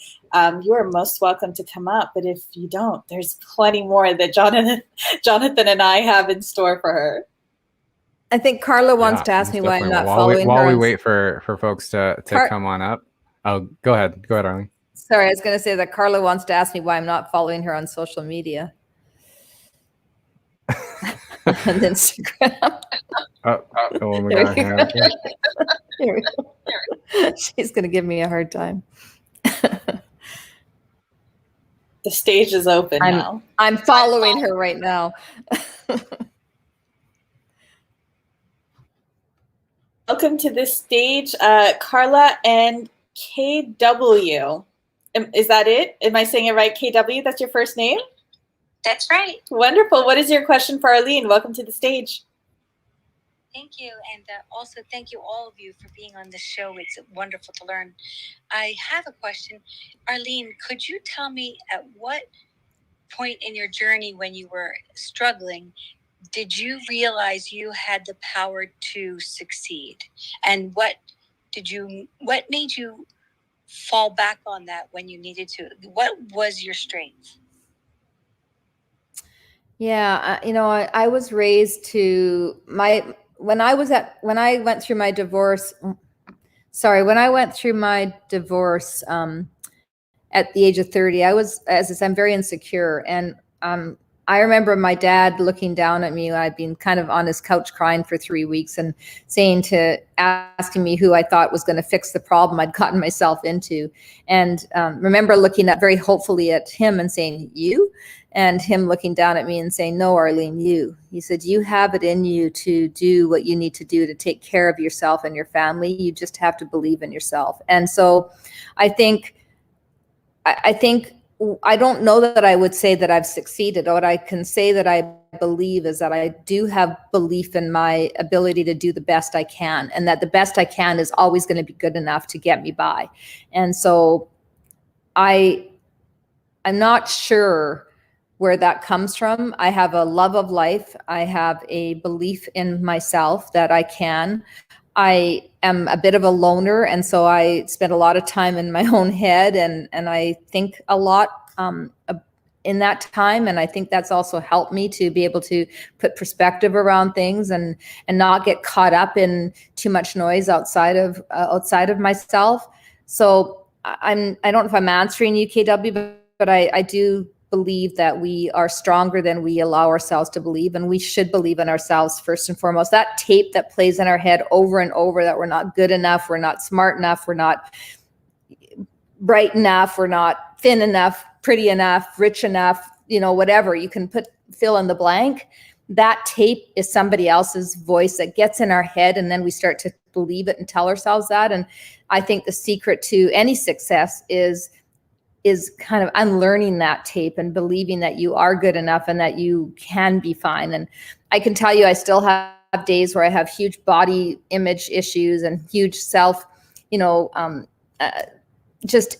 you are most welcome to come up. But if you don't, there's plenty more that Jonathan and I have in store for her. I think Carla wants to ask me why I'm not following her. While we wait for folks to come on up. Oh, go ahead, Arlene. Sorry, I was going to say that Carla wants to ask me why I'm not following her on social media. On Instagram. Oh my God. Here we go. She's going to give me a hard time. The stage is open now. I'm following her right now. Welcome to this stage, Carla and KW. Is that it? Am I saying it right? KW, that's your first name? That's right. Wonderful. What is your question for Arlene? Welcome to the stage. Thank you. And also thank you, all of you, for being on this show. It's wonderful to learn. I have a question. Arlene, could you tell me at what point in your journey when you were struggling did you realize you had the power to succeed? And what made you fall back on that when you needed to? What was your strength? Yeah, I was raised to when I went through my divorce at the age of 30, I'm very insecure. And I remember my dad looking down at me. I'd been kind of on his couch crying for 3 weeks and asking me who I thought was going to fix the problem I'd gotten myself into. And remember looking up very hopefully at him and saying, you? And him looking down at me and saying, no, Arlene, you. He said, you have it in you to do what you need to do to take care of yourself and your family. You just have to believe in yourself. And so I think I don't know that I would say that I've succeeded. What I can say that I believe is that I do have belief in my ability to do the best I can, and that the best I can is always going to be good enough to get me by. And so I'm not sure where that comes from. I have a love of life. I have a belief in myself that I can. I am a bit of a loner, and so I spend a lot of time in my own head, and I think a lot in that time, and I think that's also helped me to be able to put perspective around things and not get caught up in too much noise outside of myself. So I don't know if I'm answering you, KW, but I do believe that we are stronger than we allow ourselves to believe, and we should believe in ourselves first and foremost. That tape that plays in our head over and over that we're not good enough, we're not smart enough, we're not bright enough, we're not thin enough, pretty enough, rich enough, whatever you can fill in the blank. That tape is somebody else's voice that gets in our head, and then we start to believe it and tell ourselves that. And I think the secret to any success is kind of unlearning that tape and believing that you are good enough and that you can be fine. And I can tell you, I still have days where I have huge body image issues and huge self, just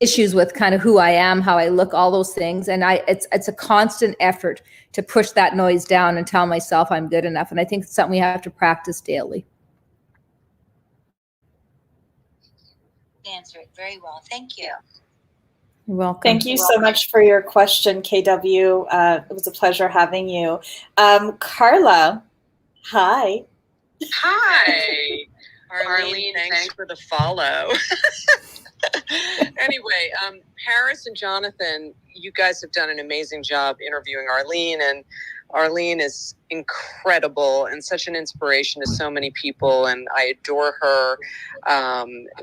issues with kind of who I am, how I look, all those things. And it's a constant effort to push that noise down and tell myself I'm good enough. And I think it's something we have to practice daily. Answer it very well. Thank you. You're welcome. Thank you so much for your question, KW. It was a pleasure having you. Carla, hi. Hi. Arlene, thanks for the follow. Anyway, Paris and Jonathan, you guys have done an amazing job interviewing Arlene, and Arlene is incredible and such an inspiration to so many people, and I adore her.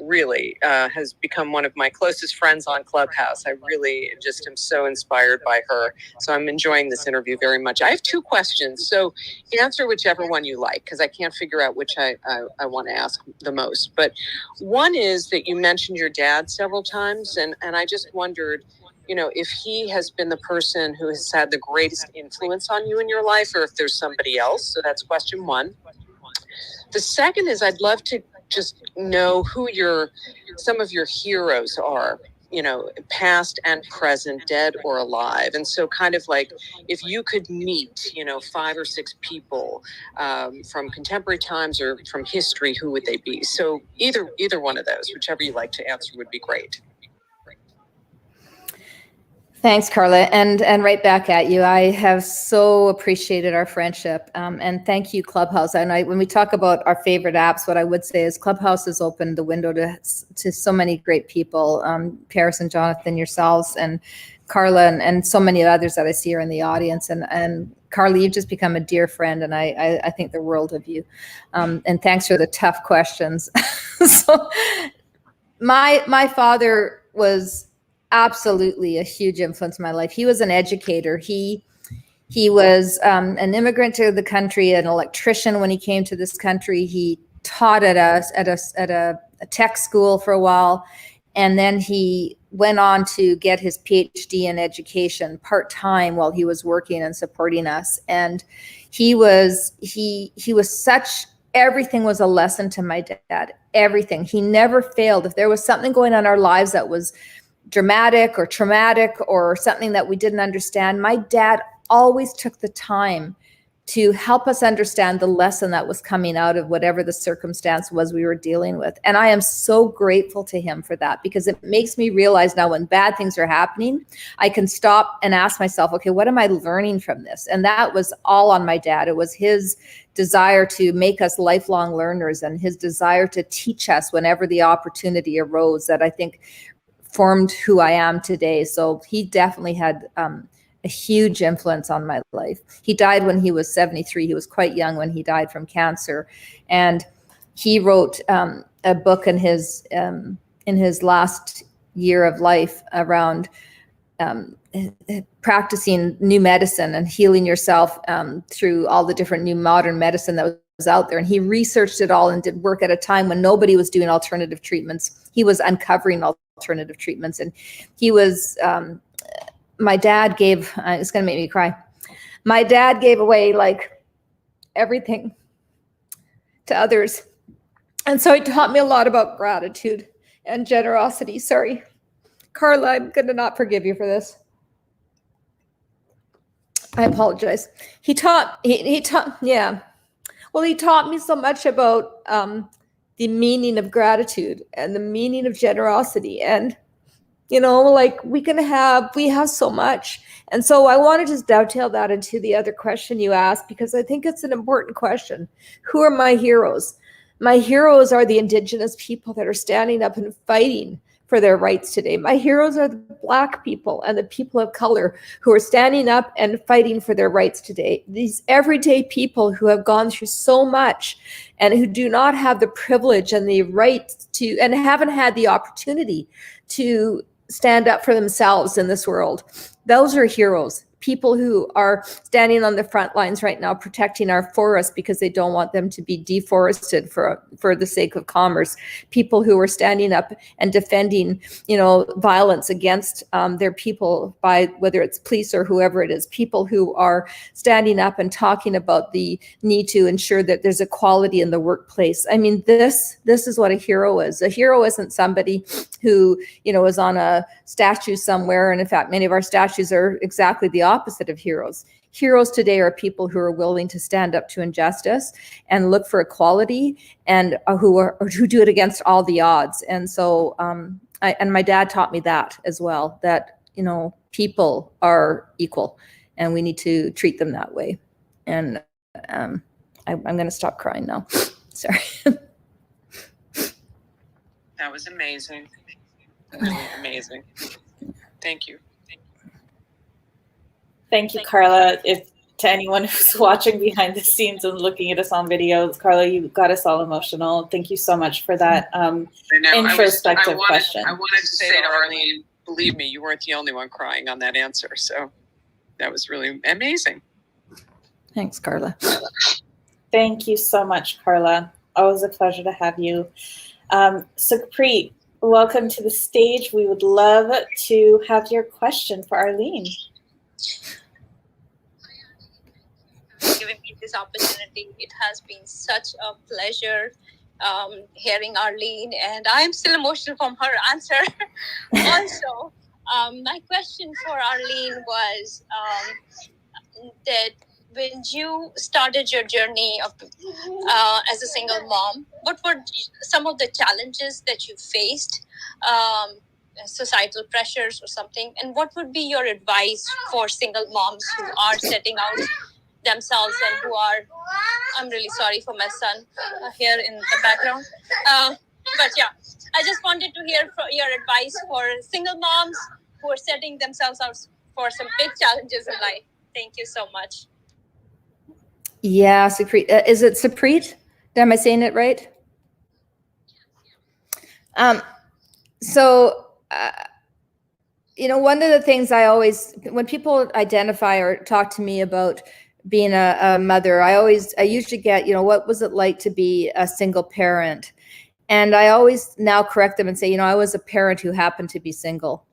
Really has become one of my closest friends on Clubhouse. I really just am so inspired by her. So I'm enjoying this interview very much. I have two questions, so answer whichever one you like, because I can't figure out which I want to ask the most. But one is that you mentioned your dad several times, and I just wondered, you know, if he has been the person who has had the greatest influence on you in your life, or if there's somebody else. So that's question one. The second is, I'd love to just know who some of your heroes are, you know, past and present, dead or alive. And so kind of like, if you could meet, you know, 5 or 6 people from contemporary times or from history, who would they be? So either one of those, whichever you like to answer, would be great. Thanks, Carla, and right back at you. I have so appreciated our friendship, and thank you, Clubhouse. And when we talk about our favorite apps, what I would say is Clubhouse has opened the window to so many great people, Paris and Jonathan, yourselves, and Carla, and so many others that I see here in the audience. And Carla, you've just become a dear friend, and I think the world of you. And thanks for the tough questions. So, my father was absolutely a huge influence in my life. He was an educator. He was an immigrant to the country, an electrician when he came to this country. He taught at a tech school for a while, and then he went on to get his PhD in education part-time while he was working and supporting us. And he was such, everything was a lesson to my dad. Everything. He never failed. If there was something going on in our lives that was dramatic or traumatic or something that we didn't understand, my dad always took the time to help us understand the lesson that was coming out of whatever the circumstance was we were dealing with. And I am so grateful to him for that, because it makes me realize now when bad things are happening, I can stop and ask myself, okay, what am I learning from this? And that was all on my dad. It was his desire to make us lifelong learners and his desire to teach us whenever the opportunity arose that I think formed who I am today. So he definitely had a huge influence on my life. He died when he was 73. He was quite young when he died from cancer. And he wrote a book in his last year of life around practicing new medicine and healing yourself through all the different new modern medicine that was out there. And he researched it all and did work at a time when nobody was doing alternative treatments. He was uncovering alternative treatments. And he was, my dad gave, it's going to make me cry. My dad gave away like everything to others. And so he taught me a lot about gratitude and generosity. Sorry, Carla, I'm going to not forgive you for this. I apologize. He taught me so much about the meaning of gratitude and the meaning of generosity. And, you know, like we have so much. And so I want to just dovetail that into the other question you asked, because I think it's an important question. Who are my heroes? My heroes are the Indigenous people that are standing up and fighting for their rights today. My heroes are the Black people and the people of color who are standing up and fighting for their rights today. These everyday people who have gone through so much and who do not have the privilege and the right to, and haven't had the opportunity to stand up for themselves in this world. Those are heroes. People who are standing on the front lines right now protecting our forests because they don't want them to be deforested for the sake of commerce. People who are standing up and defending, you know, violence against their people by whether it's police or whoever it is. People who are standing up and talking about the need to ensure that there's equality in the workplace. I mean, this is what a hero is. A hero isn't somebody who, you know, is on a statue somewhere. And in fact, many of our statues are exactly the opposite of heroes. Heroes today are people who are willing to stand up to injustice and look for equality, and who do it against all the odds. And so, and my dad taught me that as well, that, you know, people are equal and we need to treat them that way. And I'm going to stop crying now. Sorry. That was amazing. Really amazing. Thank you. Thank you, Carla. If to anyone who's watching behind the scenes and looking at us on videos. Carla, you got us all emotional. Thank you so much for that introspective question. I wanted to say to Arlene, believe me, you weren't the only one crying on that answer. So that was really amazing. Thanks, Carla. Thank you so much, Carla. Always a pleasure to have you. Sukhpreet, welcome to the stage. We would love to have your question for Arlene. Giving me this opportunity. It has been such a pleasure hearing Arlene, and I'm still emotional from her answer. Also, my question for Arlene was that when you started your journey of as a single mom, what were some of the challenges that you faced, societal pressures or something, and what would be your advice for single moms who are setting out themselves and who are, I'm really sorry for my son here in the background, but yeah, I just wanted to hear your advice for single moms who are setting themselves out for some big challenges in life. Thank you so much. Yeah, Sukhpreet. Is it Sukhpreet? Am I saying it right? One of the things I always, when people identify or talk to me about being a mother, I usually get, what was it like to be a single parent? And I always now correct them and say, I was a parent who happened to be single.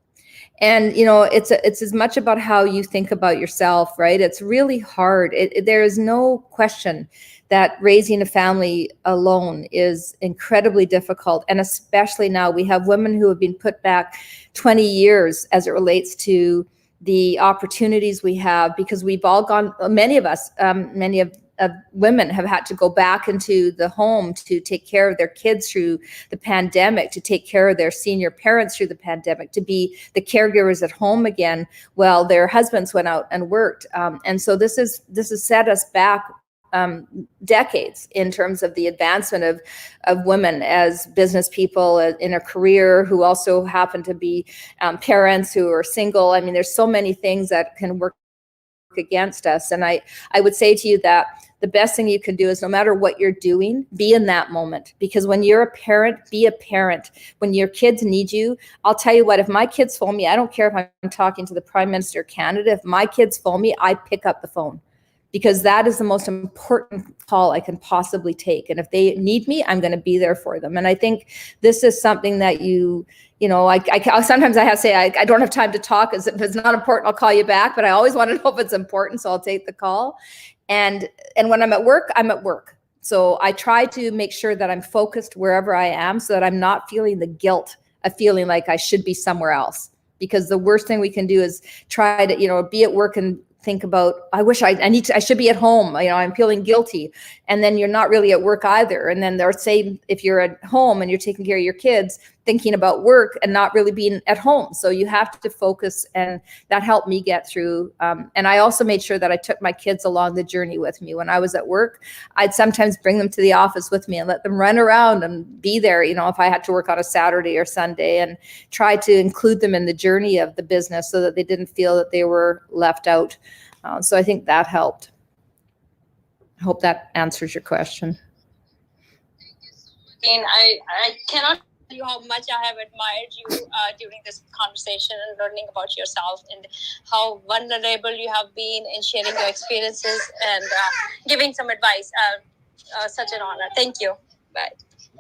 And, it's as much about how you think about yourself, right? It's really hard. There is no question that raising a family alone is incredibly difficult. And especially now we have women who have been put back 20 years as it relates to the opportunities we have, because we've all gone, many of us, many of women have had to go back into the home to take care of their kids through the pandemic, to take care of their senior parents through the pandemic, to be the caregivers at home again while their husbands went out and worked. And so this has set us back decades in terms of the advancement of women as business people in a career, who also happen to be parents who are single. I mean, there's so many things that can work against us. And I would say to you that the best thing you can do is, no matter what you're doing, be in that moment. Because when you're a parent, be a parent. When your kids need you, I'll tell you what, if my kids phone me, I don't care if I'm talking to the Prime Minister of Canada, if my kids phone me, I pick up the phone. Because that is the most important call I can possibly take. And if they need me, I'm going to be there for them. And I think this is something that sometimes I have to say, I don't have time to talk. If it's not important, I'll call you back. But I always want to know if it's important, so I'll take the call. And when I'm at work, I'm at work. So I try to make sure that I'm focused wherever I am, so that I'm not feeling the guilt of feeling like I should be somewhere else. Because the worst thing we can do is try to, be at work and think about, I wish I should be at home. I'm feeling guilty. And then you're not really at work either. And then they're saying, if you're at home and you're taking care of your kids, thinking about work and not really being at home. So you have to focus, and that helped me get through. And I also made sure that I took my kids along the journey with me. When I was at work, I'd sometimes bring them to the office with me and let them run around and be there, if I had to work on a Saturday or Sunday, and try to include them in the journey of the business so that they didn't feel that they were left out. So I think that helped. I hope that answers your question. I cannot tell you how much I have admired you during this conversation and learning about yourself, and how vulnerable you have been in sharing your experiences and giving some advice. Such an honor. Thank you. Bye.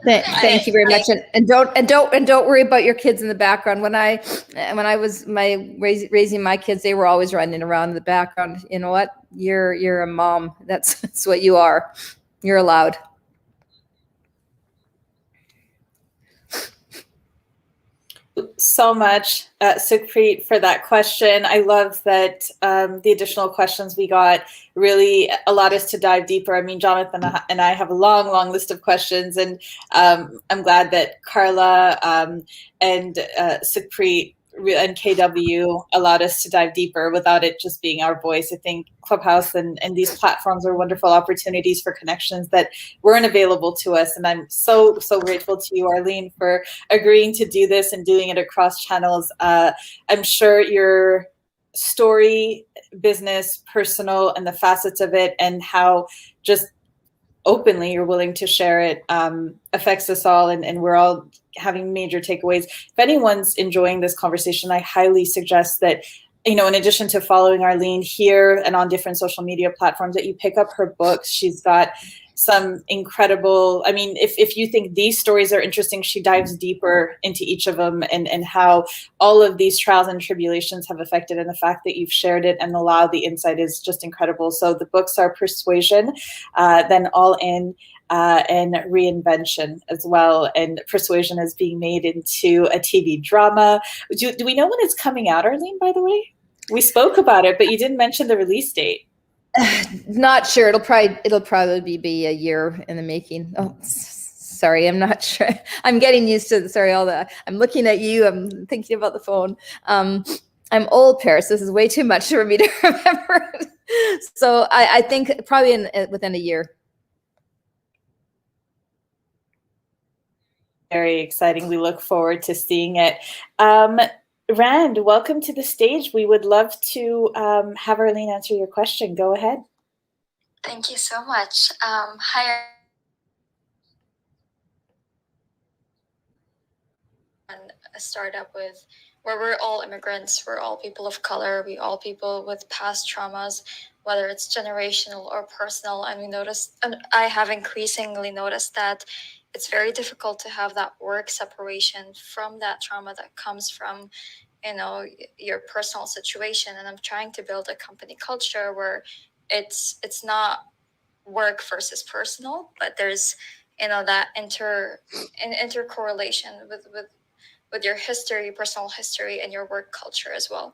Thank you very much, and don't worry about your kids in the background. When I was raising my kids, they were always running around in the background. You know what? You're a mom. That's what you are. You're allowed. So much, Sukhpreet, for that question. I love that the additional questions we got really allowed us to dive deeper. I mean, Jonathan and I have a long list of questions, and I'm glad that Carla and Sukhpreet and KW allowed us to dive deeper without it just being our voice. I think Clubhouse and these platforms are wonderful opportunities for connections that weren't available to us. And I'm so grateful to you, Arlene, for agreeing to do this and doing it across channels. I'm sure you're story, business, personal, and the facets of it, and how just openly you're willing to share it affects us all, and we're all having major takeaways. If anyone's enjoying this conversation, I highly suggest that, in addition to following Arlene here and on different social media platforms, that you pick up her books. She's got some incredible, if you think these stories are interesting, she dives deeper into each of them, and how all of these trials and tribulations have affected, and the fact that you've shared it and allowed the insight is just incredible. So the books are Persuasion, then All In, and Reinvention as well. And Persuasion is being made into a TV drama. Do we know when it's coming out, Arlene, by the way? We spoke about it, but you didn't mention the release date. Not sure. It'll probably be a year in the making. Oh, sorry, I'm not sure. I'm getting used to all that. I'm looking at you. I'm thinking about the phone. I'm old, Paris. This is way too much for me to remember. So I think probably within a year. Very exciting. We look forward to seeing it. Rand, welcome to the stage. We would love to have Arlene answer your question. Go ahead. Thank you so much. Hi. And a startup where we're all immigrants, we're all people of color, we all people with past traumas, whether it's generational or personal. And I have increasingly noticed that it's very difficult to have that work separation from that trauma that comes from, your personal situation. And I'm trying to build a company culture where it's not work versus personal, but there's, that intercorrelation with your history, personal history, and your work culture as well.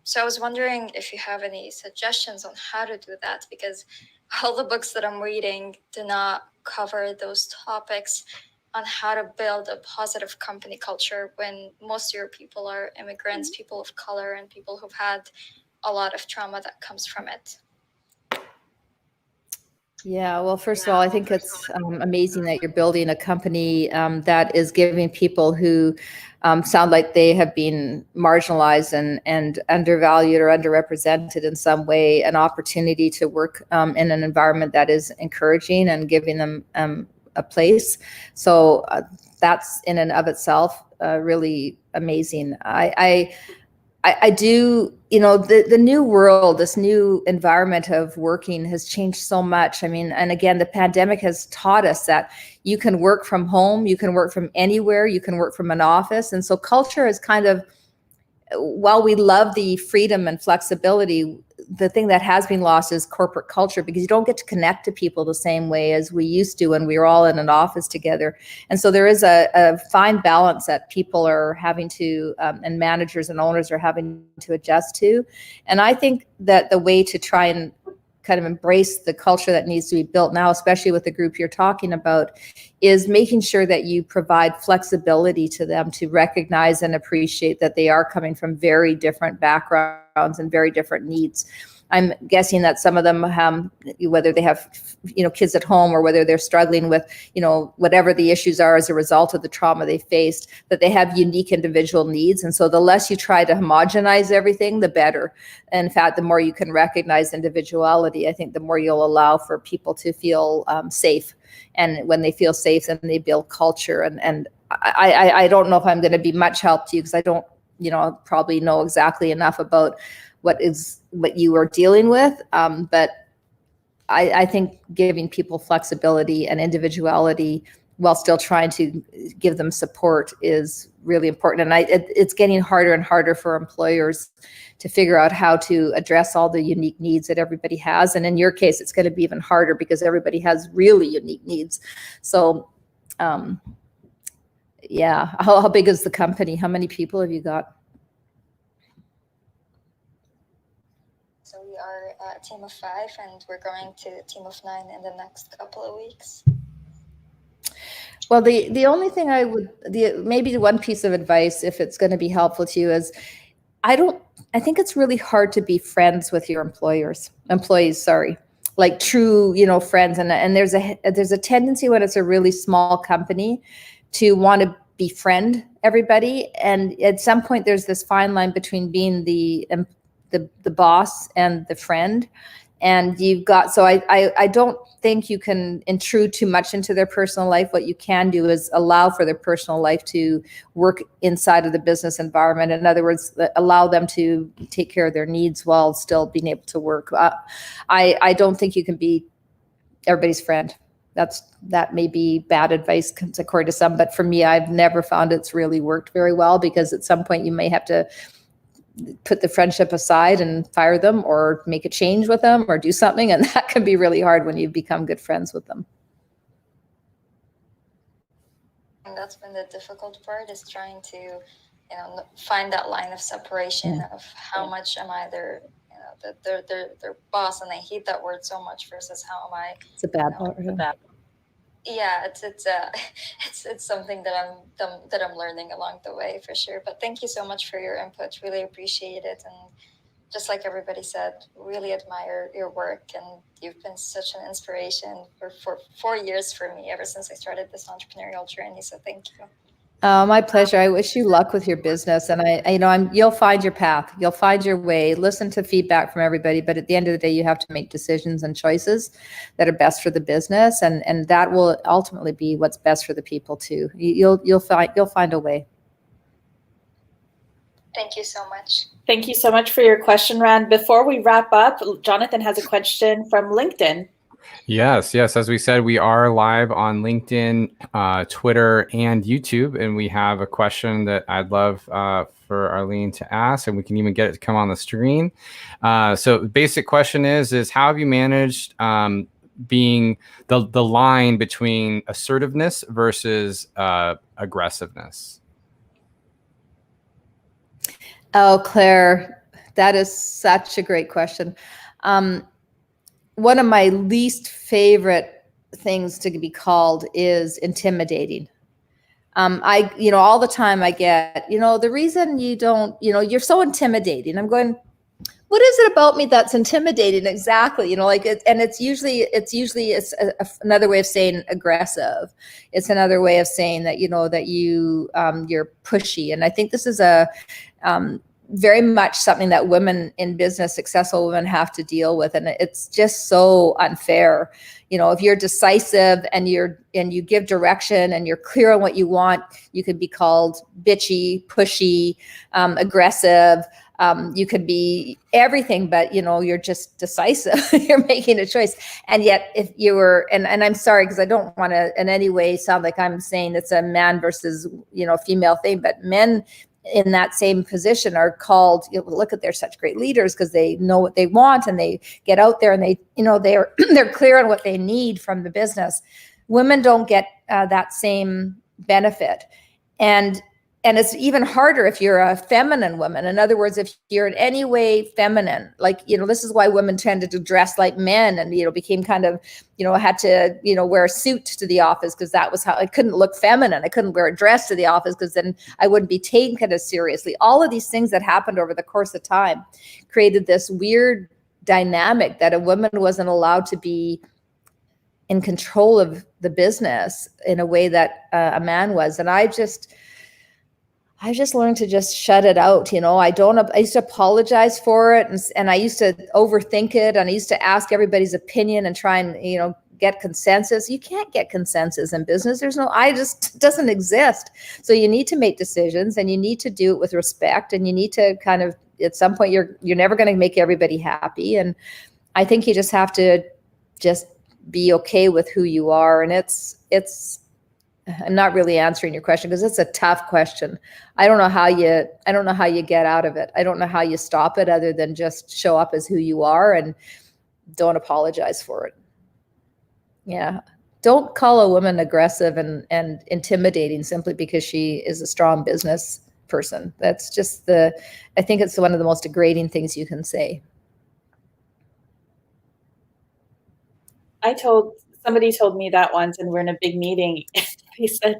So I was wondering if you have any suggestions on how to do that, because all the books that I'm reading do not cover those topics on how to build a positive company culture when most of your people are immigrants, people of color, and people who've had a lot of trauma that comes from it. Yeah, well, first of all, I think it's amazing that you're building a company that is giving people who sound like they have been marginalized and undervalued or underrepresented in some way an opportunity to work in an environment that is encouraging and giving them a place. So that's in and of itself really amazing. I do, the new world, this new environment of working has changed so much. And again, the pandemic has taught us that you can work from home, you can work from anywhere, you can work from an office. And so culture is kind of, while we love the freedom and flexibility, the thing that has been lost is corporate culture, because you don't get to connect to people the same way as we used to when we were all in an office together. And so there is a fine balance that people are having to, and managers and owners are having to adjust to. And I think that the way to try and kind of embrace the culture that needs to be built now, especially with the group you're talking about, is making sure that you provide flexibility to them to recognize and appreciate that they are coming from very different backgrounds and very different needs. I'm guessing that some of them, whether they have, kids at home or whether they're struggling with, whatever the issues are as a result of the trauma they faced, that they have unique individual needs. And so the less you try to homogenize everything, the better. And in fact, the more you can recognize individuality, I think the more you'll allow for people to feel safe. And when they feel safe, then they build culture. And I don't know if I'm going to be much help to you, because I don't, probably know exactly enough about what you are dealing with. But I think giving people flexibility and individuality while still trying to give them support is really important. And it's getting harder and harder for employers to figure out how to address all the unique needs that everybody has. And in your case, it's going to be even harder because everybody has really unique needs. So, yeah. How big is the company? How many people have you got? So we are a team of 5, and we're going to a team of 9 in the next couple of weeks. Well, the only thing maybe the one piece of advice, if it's going to be helpful to you, is I think it's really hard to be friends with your employees, like true, friends. And there's a tendency when it's a really small company to want to befriend everybody. And at some point there's this fine line between being the the boss and the friend. And you've got, so I don't think you can intrude too much into their personal life. What you can do is allow for their personal life to work inside of the business environment. In other words, allow them to take care of their needs while still being able to work. I don't think you can be everybody's friend. That may be bad advice according to some, but for me, I've never found it's really worked very well, because at some point you may have to put the friendship aside and fire them or make a change with them or do something. And that can be really hard when you become good friends with them. And that's been the difficult part, is trying to, find that line of separation of how much am I their boss, and I hate that word so much, versus how am I. It's a bad part. Yeah, it's something that I'm learning along the way, for sure. But thank you so much for your input. Really appreciate it. And just like everybody said, really admire your work, and you've been such an inspiration for 4 years for me, ever since I started this entrepreneurial journey. So thank you. My pleasure. I wish you luck with your business, and you'll find your path. You'll find your way. Listen to feedback from everybody, but at the end of the day, you have to make decisions and choices that are best for the business, and that will ultimately be what's best for the people too. You'll find a way. Thank you so much. Thank you so much for your question, Rand. Before we wrap up, Jonathan has a question from LinkedIn. Yes. As we said, we are live on LinkedIn, Twitter, and YouTube, and we have a question that I'd love for Arlene to ask, and we can even get it to come on the screen. So the basic question is how have you managed being the line between assertiveness versus aggressiveness? Oh, Claire, that is such a great question. One of my least favorite things to be called is intimidating. All the time I get, the reason you don't, you're so intimidating. I'm going, what is it about me that's intimidating? Exactly. And it's usually another way of saying aggressive. It's another way of saying that, that you're pushy. And I think this is very much something that women in business, successful women, have to deal with. And it's just so unfair. If you're decisive and you give direction and you're clear on what you want, you could be called bitchy, pushy, aggressive. You could be everything, but you're just decisive. You're making a choice. And yet if you were, and I'm sorry, because I don't want to in any way sound like I'm saying it's a man versus, female thing, but men in that same position are called, look at, they're such great leaders because they know what they want and they get out there and they, they're clear on what they need from the business. Women don't get that same benefit. And it's even harder if you're a feminine woman. In other words, if you're in any way feminine, like, this is why women tended to dress like men and, became kind of, had to, wear a suit to the office because that was how I couldn't look feminine. I couldn't wear a dress to the office because then I wouldn't be taken as seriously. All of these things that happened over the course of time created this weird dynamic that a woman wasn't allowed to be in control of the business in a way that a man was. And I just learned to just shut it out. I used to apologize for it, and I used to overthink it, and I used to ask everybody's opinion and try and, get consensus. You can't get consensus in business. It doesn't exist. So you need to make decisions, and you need to do it with respect, and you need to kind of, at some point, you're never going to make everybody happy. And I think you just have to just be okay with who you are. And I'm not really answering your question because it's a tough question. I don't know how you get out of it. I don't know how you stop it other than just show up as who you are and don't apologize for it. Yeah. Don't call a woman aggressive and intimidating simply because she is a strong business person. That's just I think it's one of the most degrading things you can say. Somebody told me that once, and we're in a big meeting. He said,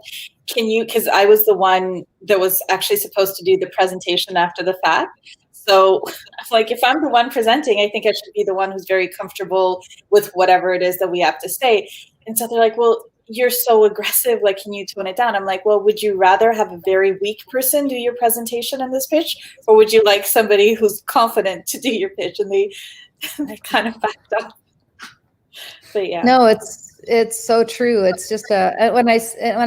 because I was the one that was actually supposed to do the presentation after the fact. So like, if I'm the one presenting, I think I should be the one who's very comfortable with whatever it is that we have to say. And so they're like, well, you're so aggressive, like, can you tone it down? I'm like, well, would you rather have a very weak person do your presentation in this pitch, or would you like somebody who's confident to do your pitch? And they kind of backed up. But yeah. No, it's so true. It's just when I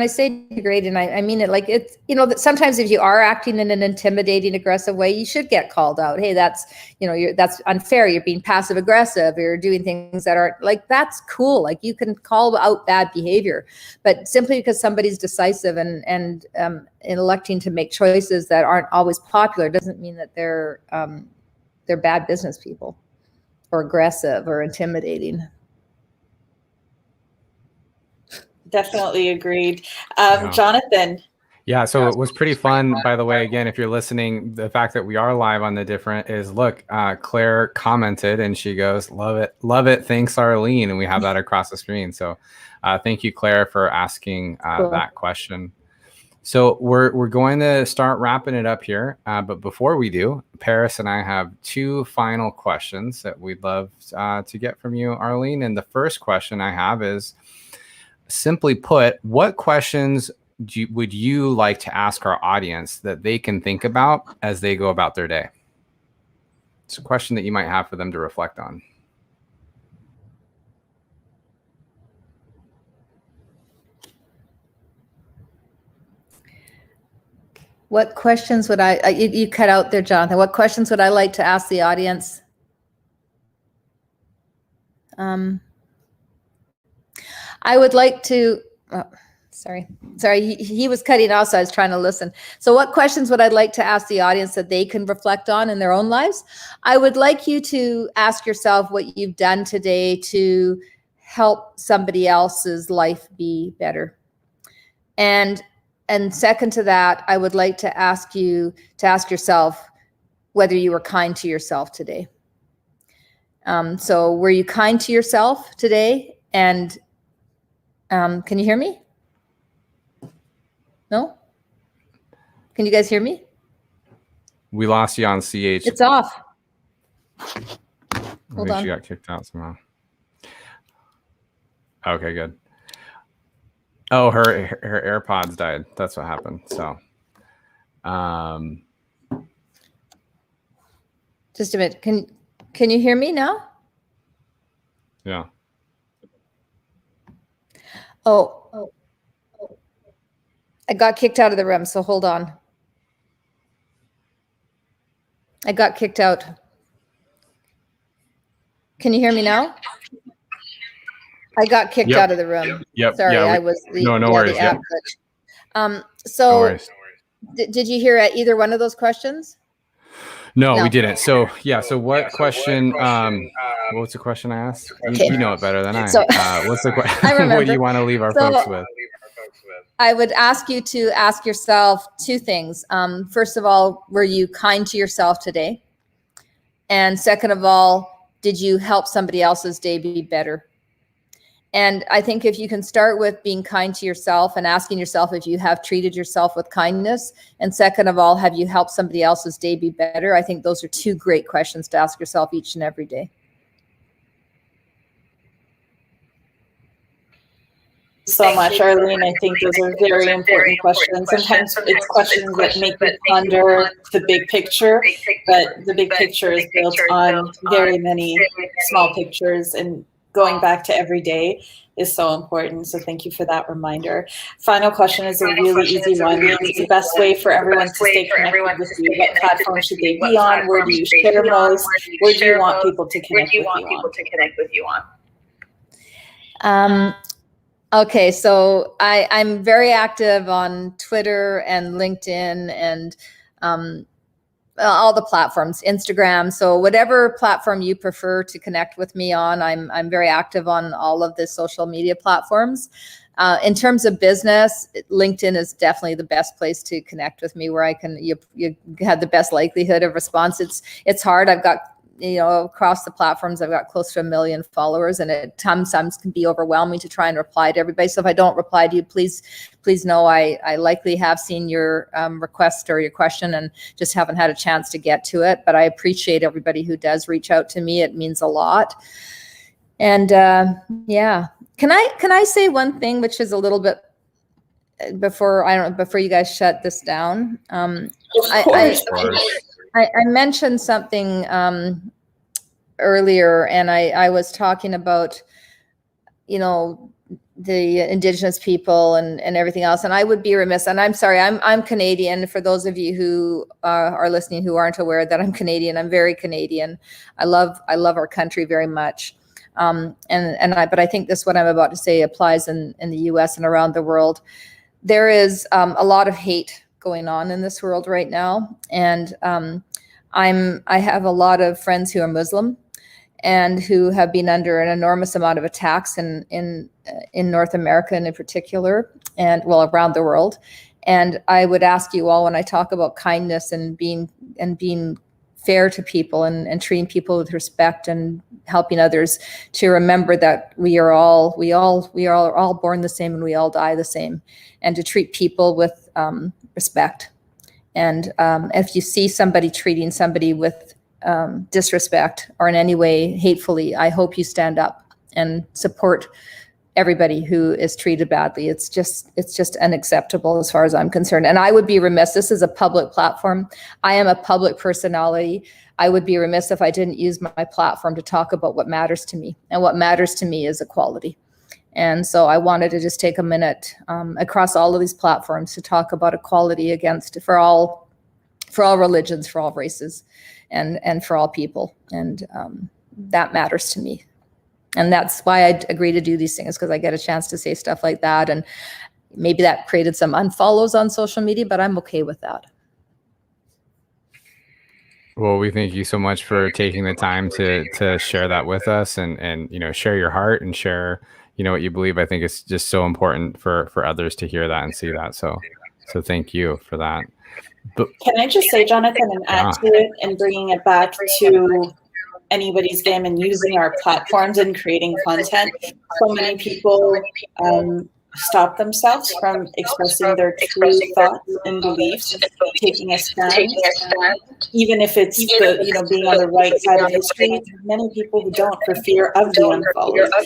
say degrading, I mean it like it's, you know, that sometimes if you are acting in an intimidating, aggressive way, you should get called out. Hey, that's, you know, that's unfair. You're being passive aggressive. You're doing things that aren't, like, that's cool. Like, you can call out bad behavior, but simply because somebody's decisive and electing to make choices that aren't always popular doesn't mean that they're bad business people or aggressive or intimidating. Definitely agreed. Jonathan. Yeah, so it was pretty fun, by the way. Again, if you're listening, the fact that we are live on the different is, look, Claire commented and she goes, love it. Thanks, Arlene. And we have that across the screen. So thank you, Claire, for asking that question. So we're going to start wrapping it up here. But before we do, Paris and I have 2 final questions that we'd love to get from you, Arlene. And the first question I have is, simply put, what questions would you like to ask our audience that they can think about as they go about their day? It's a question that you might have for them to reflect on. What questions would you cut out there, Jonathan? What questions would I like to ask the audience? I would like to, sorry, he was cutting off, so I was trying to listen. So what questions would I like to ask the audience that they can reflect on in their own lives? I would like you to ask yourself what you've done today to help somebody else's life be better. And second to that, I would like to ask you to ask yourself whether you were kind to yourself today. So were you kind to yourself today? And can you hear me? No? Can you guys hear me? We lost you on CH. It's off. Maybe she got kicked out somehow. Okay, good. Oh, her AirPods died. That's what happened. So, just a minute. Can you hear me now? Yeah. Oh, I got kicked out of the room, so hold on. I got kicked out. Can you hear me now? I got kicked out of the room. Yep. Sorry, yeah, I was the no worries. The app glitch. So no worries. Did you hear either one of those questions? No, we didn't. So yeah. So what question? What was the question I asked? Okay. You know it better than I. So, what's the question? What do you want to leave our folks with? I would ask you to ask yourself 2 things. First of all, were you kind to yourself today? And second of all, did you help somebody else's day be better? And I think if you can start with being kind to yourself and asking yourself if you have treated yourself with kindness, and second of all, have you helped somebody else's day be better? I think those are 2 great questions to ask yourself each and every day. So much, Arlene. I think those are very important questions. Sometimes it's questions that make you ponder the big picture, but the big picture is built on very many small pictures, and going back to every day is so important. So thank you for that reminder. Final question is a really easy one. It's the best way for everyone to stay connected with you. What platform should they be on? Where do you share most? Where do you want people to connect with you on? Okay, so I'm very active on Twitter and LinkedIn and all the platforms, Instagram. So whatever platform you prefer to connect with me on, I'm very active on all of the social media platforms. In terms of business, LinkedIn is definitely the best place to connect with me, where you have the best likelihood of response. It's hard. I've got, across the platforms, I've got close to 1 million followers, and it sometimes can be overwhelming to try and reply to everybody. So if I don't reply to you, please know I likely have seen your request or your question and just haven't had a chance to get to it. But I appreciate everybody who does reach out to me. It means a lot. And Can I say one thing, which is a little bit before you guys shut this down? I mentioned something earlier, and I was talking about, you know, the Indigenous people and everything else. And I would be remiss, and I'm sorry, I'm Canadian. For those of you who are listening who aren't aware that I'm Canadian, I'm very Canadian. I love our country very much. But I think what I'm about to say applies in the US and around the world. There is a lot of hate going on in this world right now. And I have a lot of friends who are Muslim and who have been under an enormous amount of attacks in North America and in particular, and well, around the world. And I would ask you all, when I talk about kindness and being fair to people and treating people with respect and helping others, to remember that we are all born the same and we all die the same, and to treat people with respect. And if you see somebody treating somebody with disrespect or in any way hatefully, I hope you stand up and support everybody who is treated badly. It's just unacceptable as far as I'm concerned. And I would be remiss, this is a public platform. I am a public personality. I would be remiss if I didn't use my platform to talk about what matters to me. And what matters to me is equality. And so I wanted to just take a minute across all of these platforms to talk about equality for all religions, for all races, and for all people. And that matters to me. And that's why I agree to do these things, because I get a chance to say stuff like that. And maybe that created some unfollows on social media, but I'm okay with that. Well, we thank you so much for taking the time to share that with us and you know, share your heart and share, you know, what you believe. I think it's just so important for others to hear that and see that. So thank you for that. But can I just say, Jonathan, and add to it, and bringing it back to anybody's game and using our platforms and creating content, so many people stop themselves from expressing their true thoughts and beliefs, taking a stand, even if it's being on the right side of history. Many people who don't, for fear of the unfollowed, for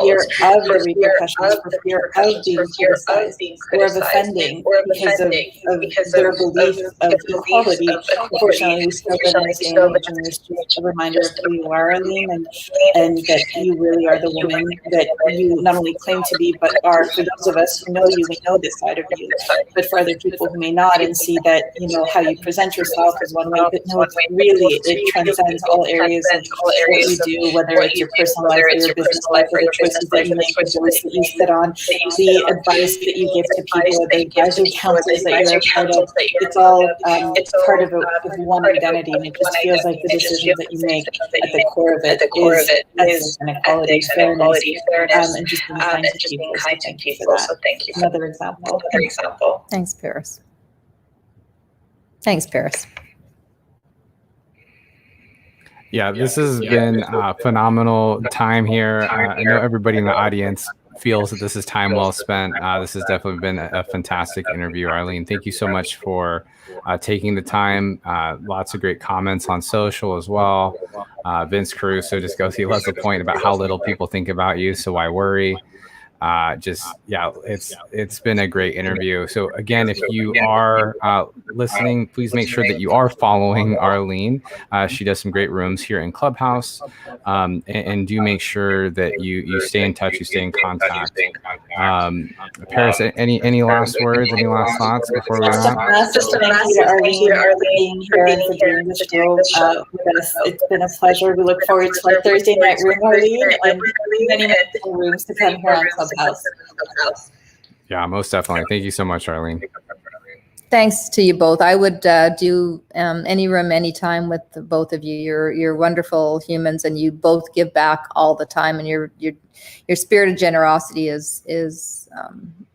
fear of the repercussions, for fear of being criticized or of offending because of their belief of equality. Unfortunately, we still live in this day and age, and there's just a reminder of who you are, Arlene, and that you really are the woman that you not only claim to be, but are. For those of us who know you, we know this side of you, but for other people who may not and see that, how you present yourself is one way, but no, it transcends all areas of what you do, whether it's your personal life or your business life, or the choices that you make, the boards that you sit on, the advice that you give to people, the advisory councils that you're a part of. It's all part of one identity, and it just feels like the decisions that you make at the core of it is equality, fairness, and just being kind to people. So thank you for that. Another example. Thanks, Paris. Thanks, Paris. Yeah, this has been a phenomenal time here. I know everybody in the audience feels that this is time well spent. This has definitely been a fantastic interview, Arlene. Thank you so much for taking the time. Lots of great comments on social as well. Vince Caruso just goes, he loves the point about how little people think about you, so why worry? It's been a great interview. So again, if you are listening, please make sure that you are following Arlene. She does some great rooms here in Clubhouse, and do make sure that you stay in touch, you stay in contact. Paris, any last words, any last thoughts before we wrap? Just a massive thank you to Arlene for being here and for doing this show with us. It's been a pleasure. We look forward to our Thursday night room, Arlene, and many more rooms to come here on Clubhouse. Yeah, most definitely. Thank you so much, Arlene. Thanks to you both. I would do any room, anytime with the both of you. You're wonderful humans, and you both give back all the time. And your spirit of generosity is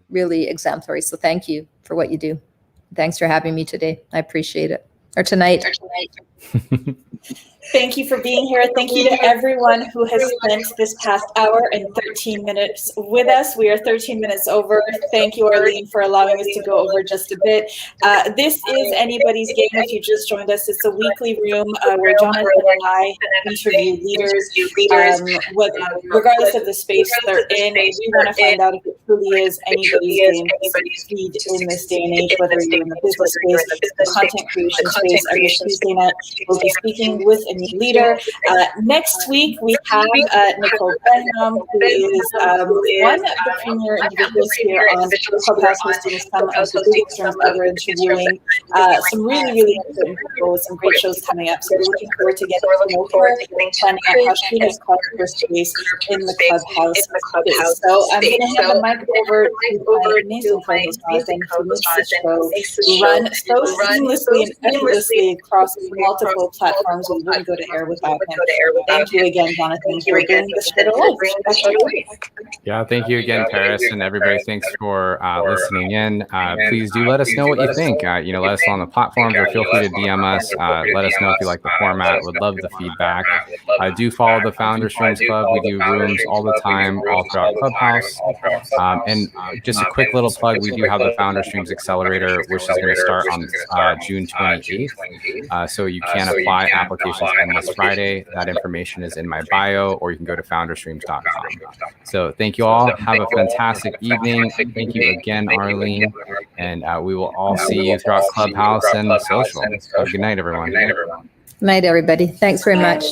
really exemplary. So thank you for what you do. Thanks for having me today. I appreciate it. Or tonight. Thank you for being here. Thank you to everyone who has spent this past hour and 13 minutes with us. We are 13 minutes over. Thank you, Arlene, for allowing us to go over just a bit. This is Anybody's Game. If you just joined us, it's a weekly room where Jonathan and I interview leaders, regardless of the space they're in. We want to find out if it truly is anybody's game to succeed in this day and age, whether you're in the business space, the content creation space. Every Tuesday night, we'll be speaking with a new leader. Next week, we have Nicole Benham, who is one of the premier individuals here on Clubhouse, hosting some of the biggest rooms ever, interviewing some really important people with some great shows coming up. So we're looking forward to getting to know her, planning out how she has caught her space in the Clubhouse space. So I'm going to hand the mic over to my amazing co-host, Jonathan, who makes the show run so seamlessly and effortlessly across multiple platforms. We wouldn't go to air without him. Thank you again, Jonathan, for bringing this show to life. Yeah, thank you again, Paris, and everybody. Thanks for listening in. Please do let us know what you think. Let us know on the platforms, or feel free to DM us. Let us know if you like the format. Would love the feedback. Do follow the Founder Streams Club. We do rooms all the time, all throughout Clubhouse. And just a quick little plug, we do have the Founder Streams Accelerator, which is going to start on June 28th. So you can apply applications on this Friday. That information is in my bio, or you can go to founderstreams.com. So thank you all. Have a fantastic evening. Thank you again, Arlene. And we will all see you throughout Clubhouse and social. Have a good night, everyone. Good night, everybody. Thanks very much.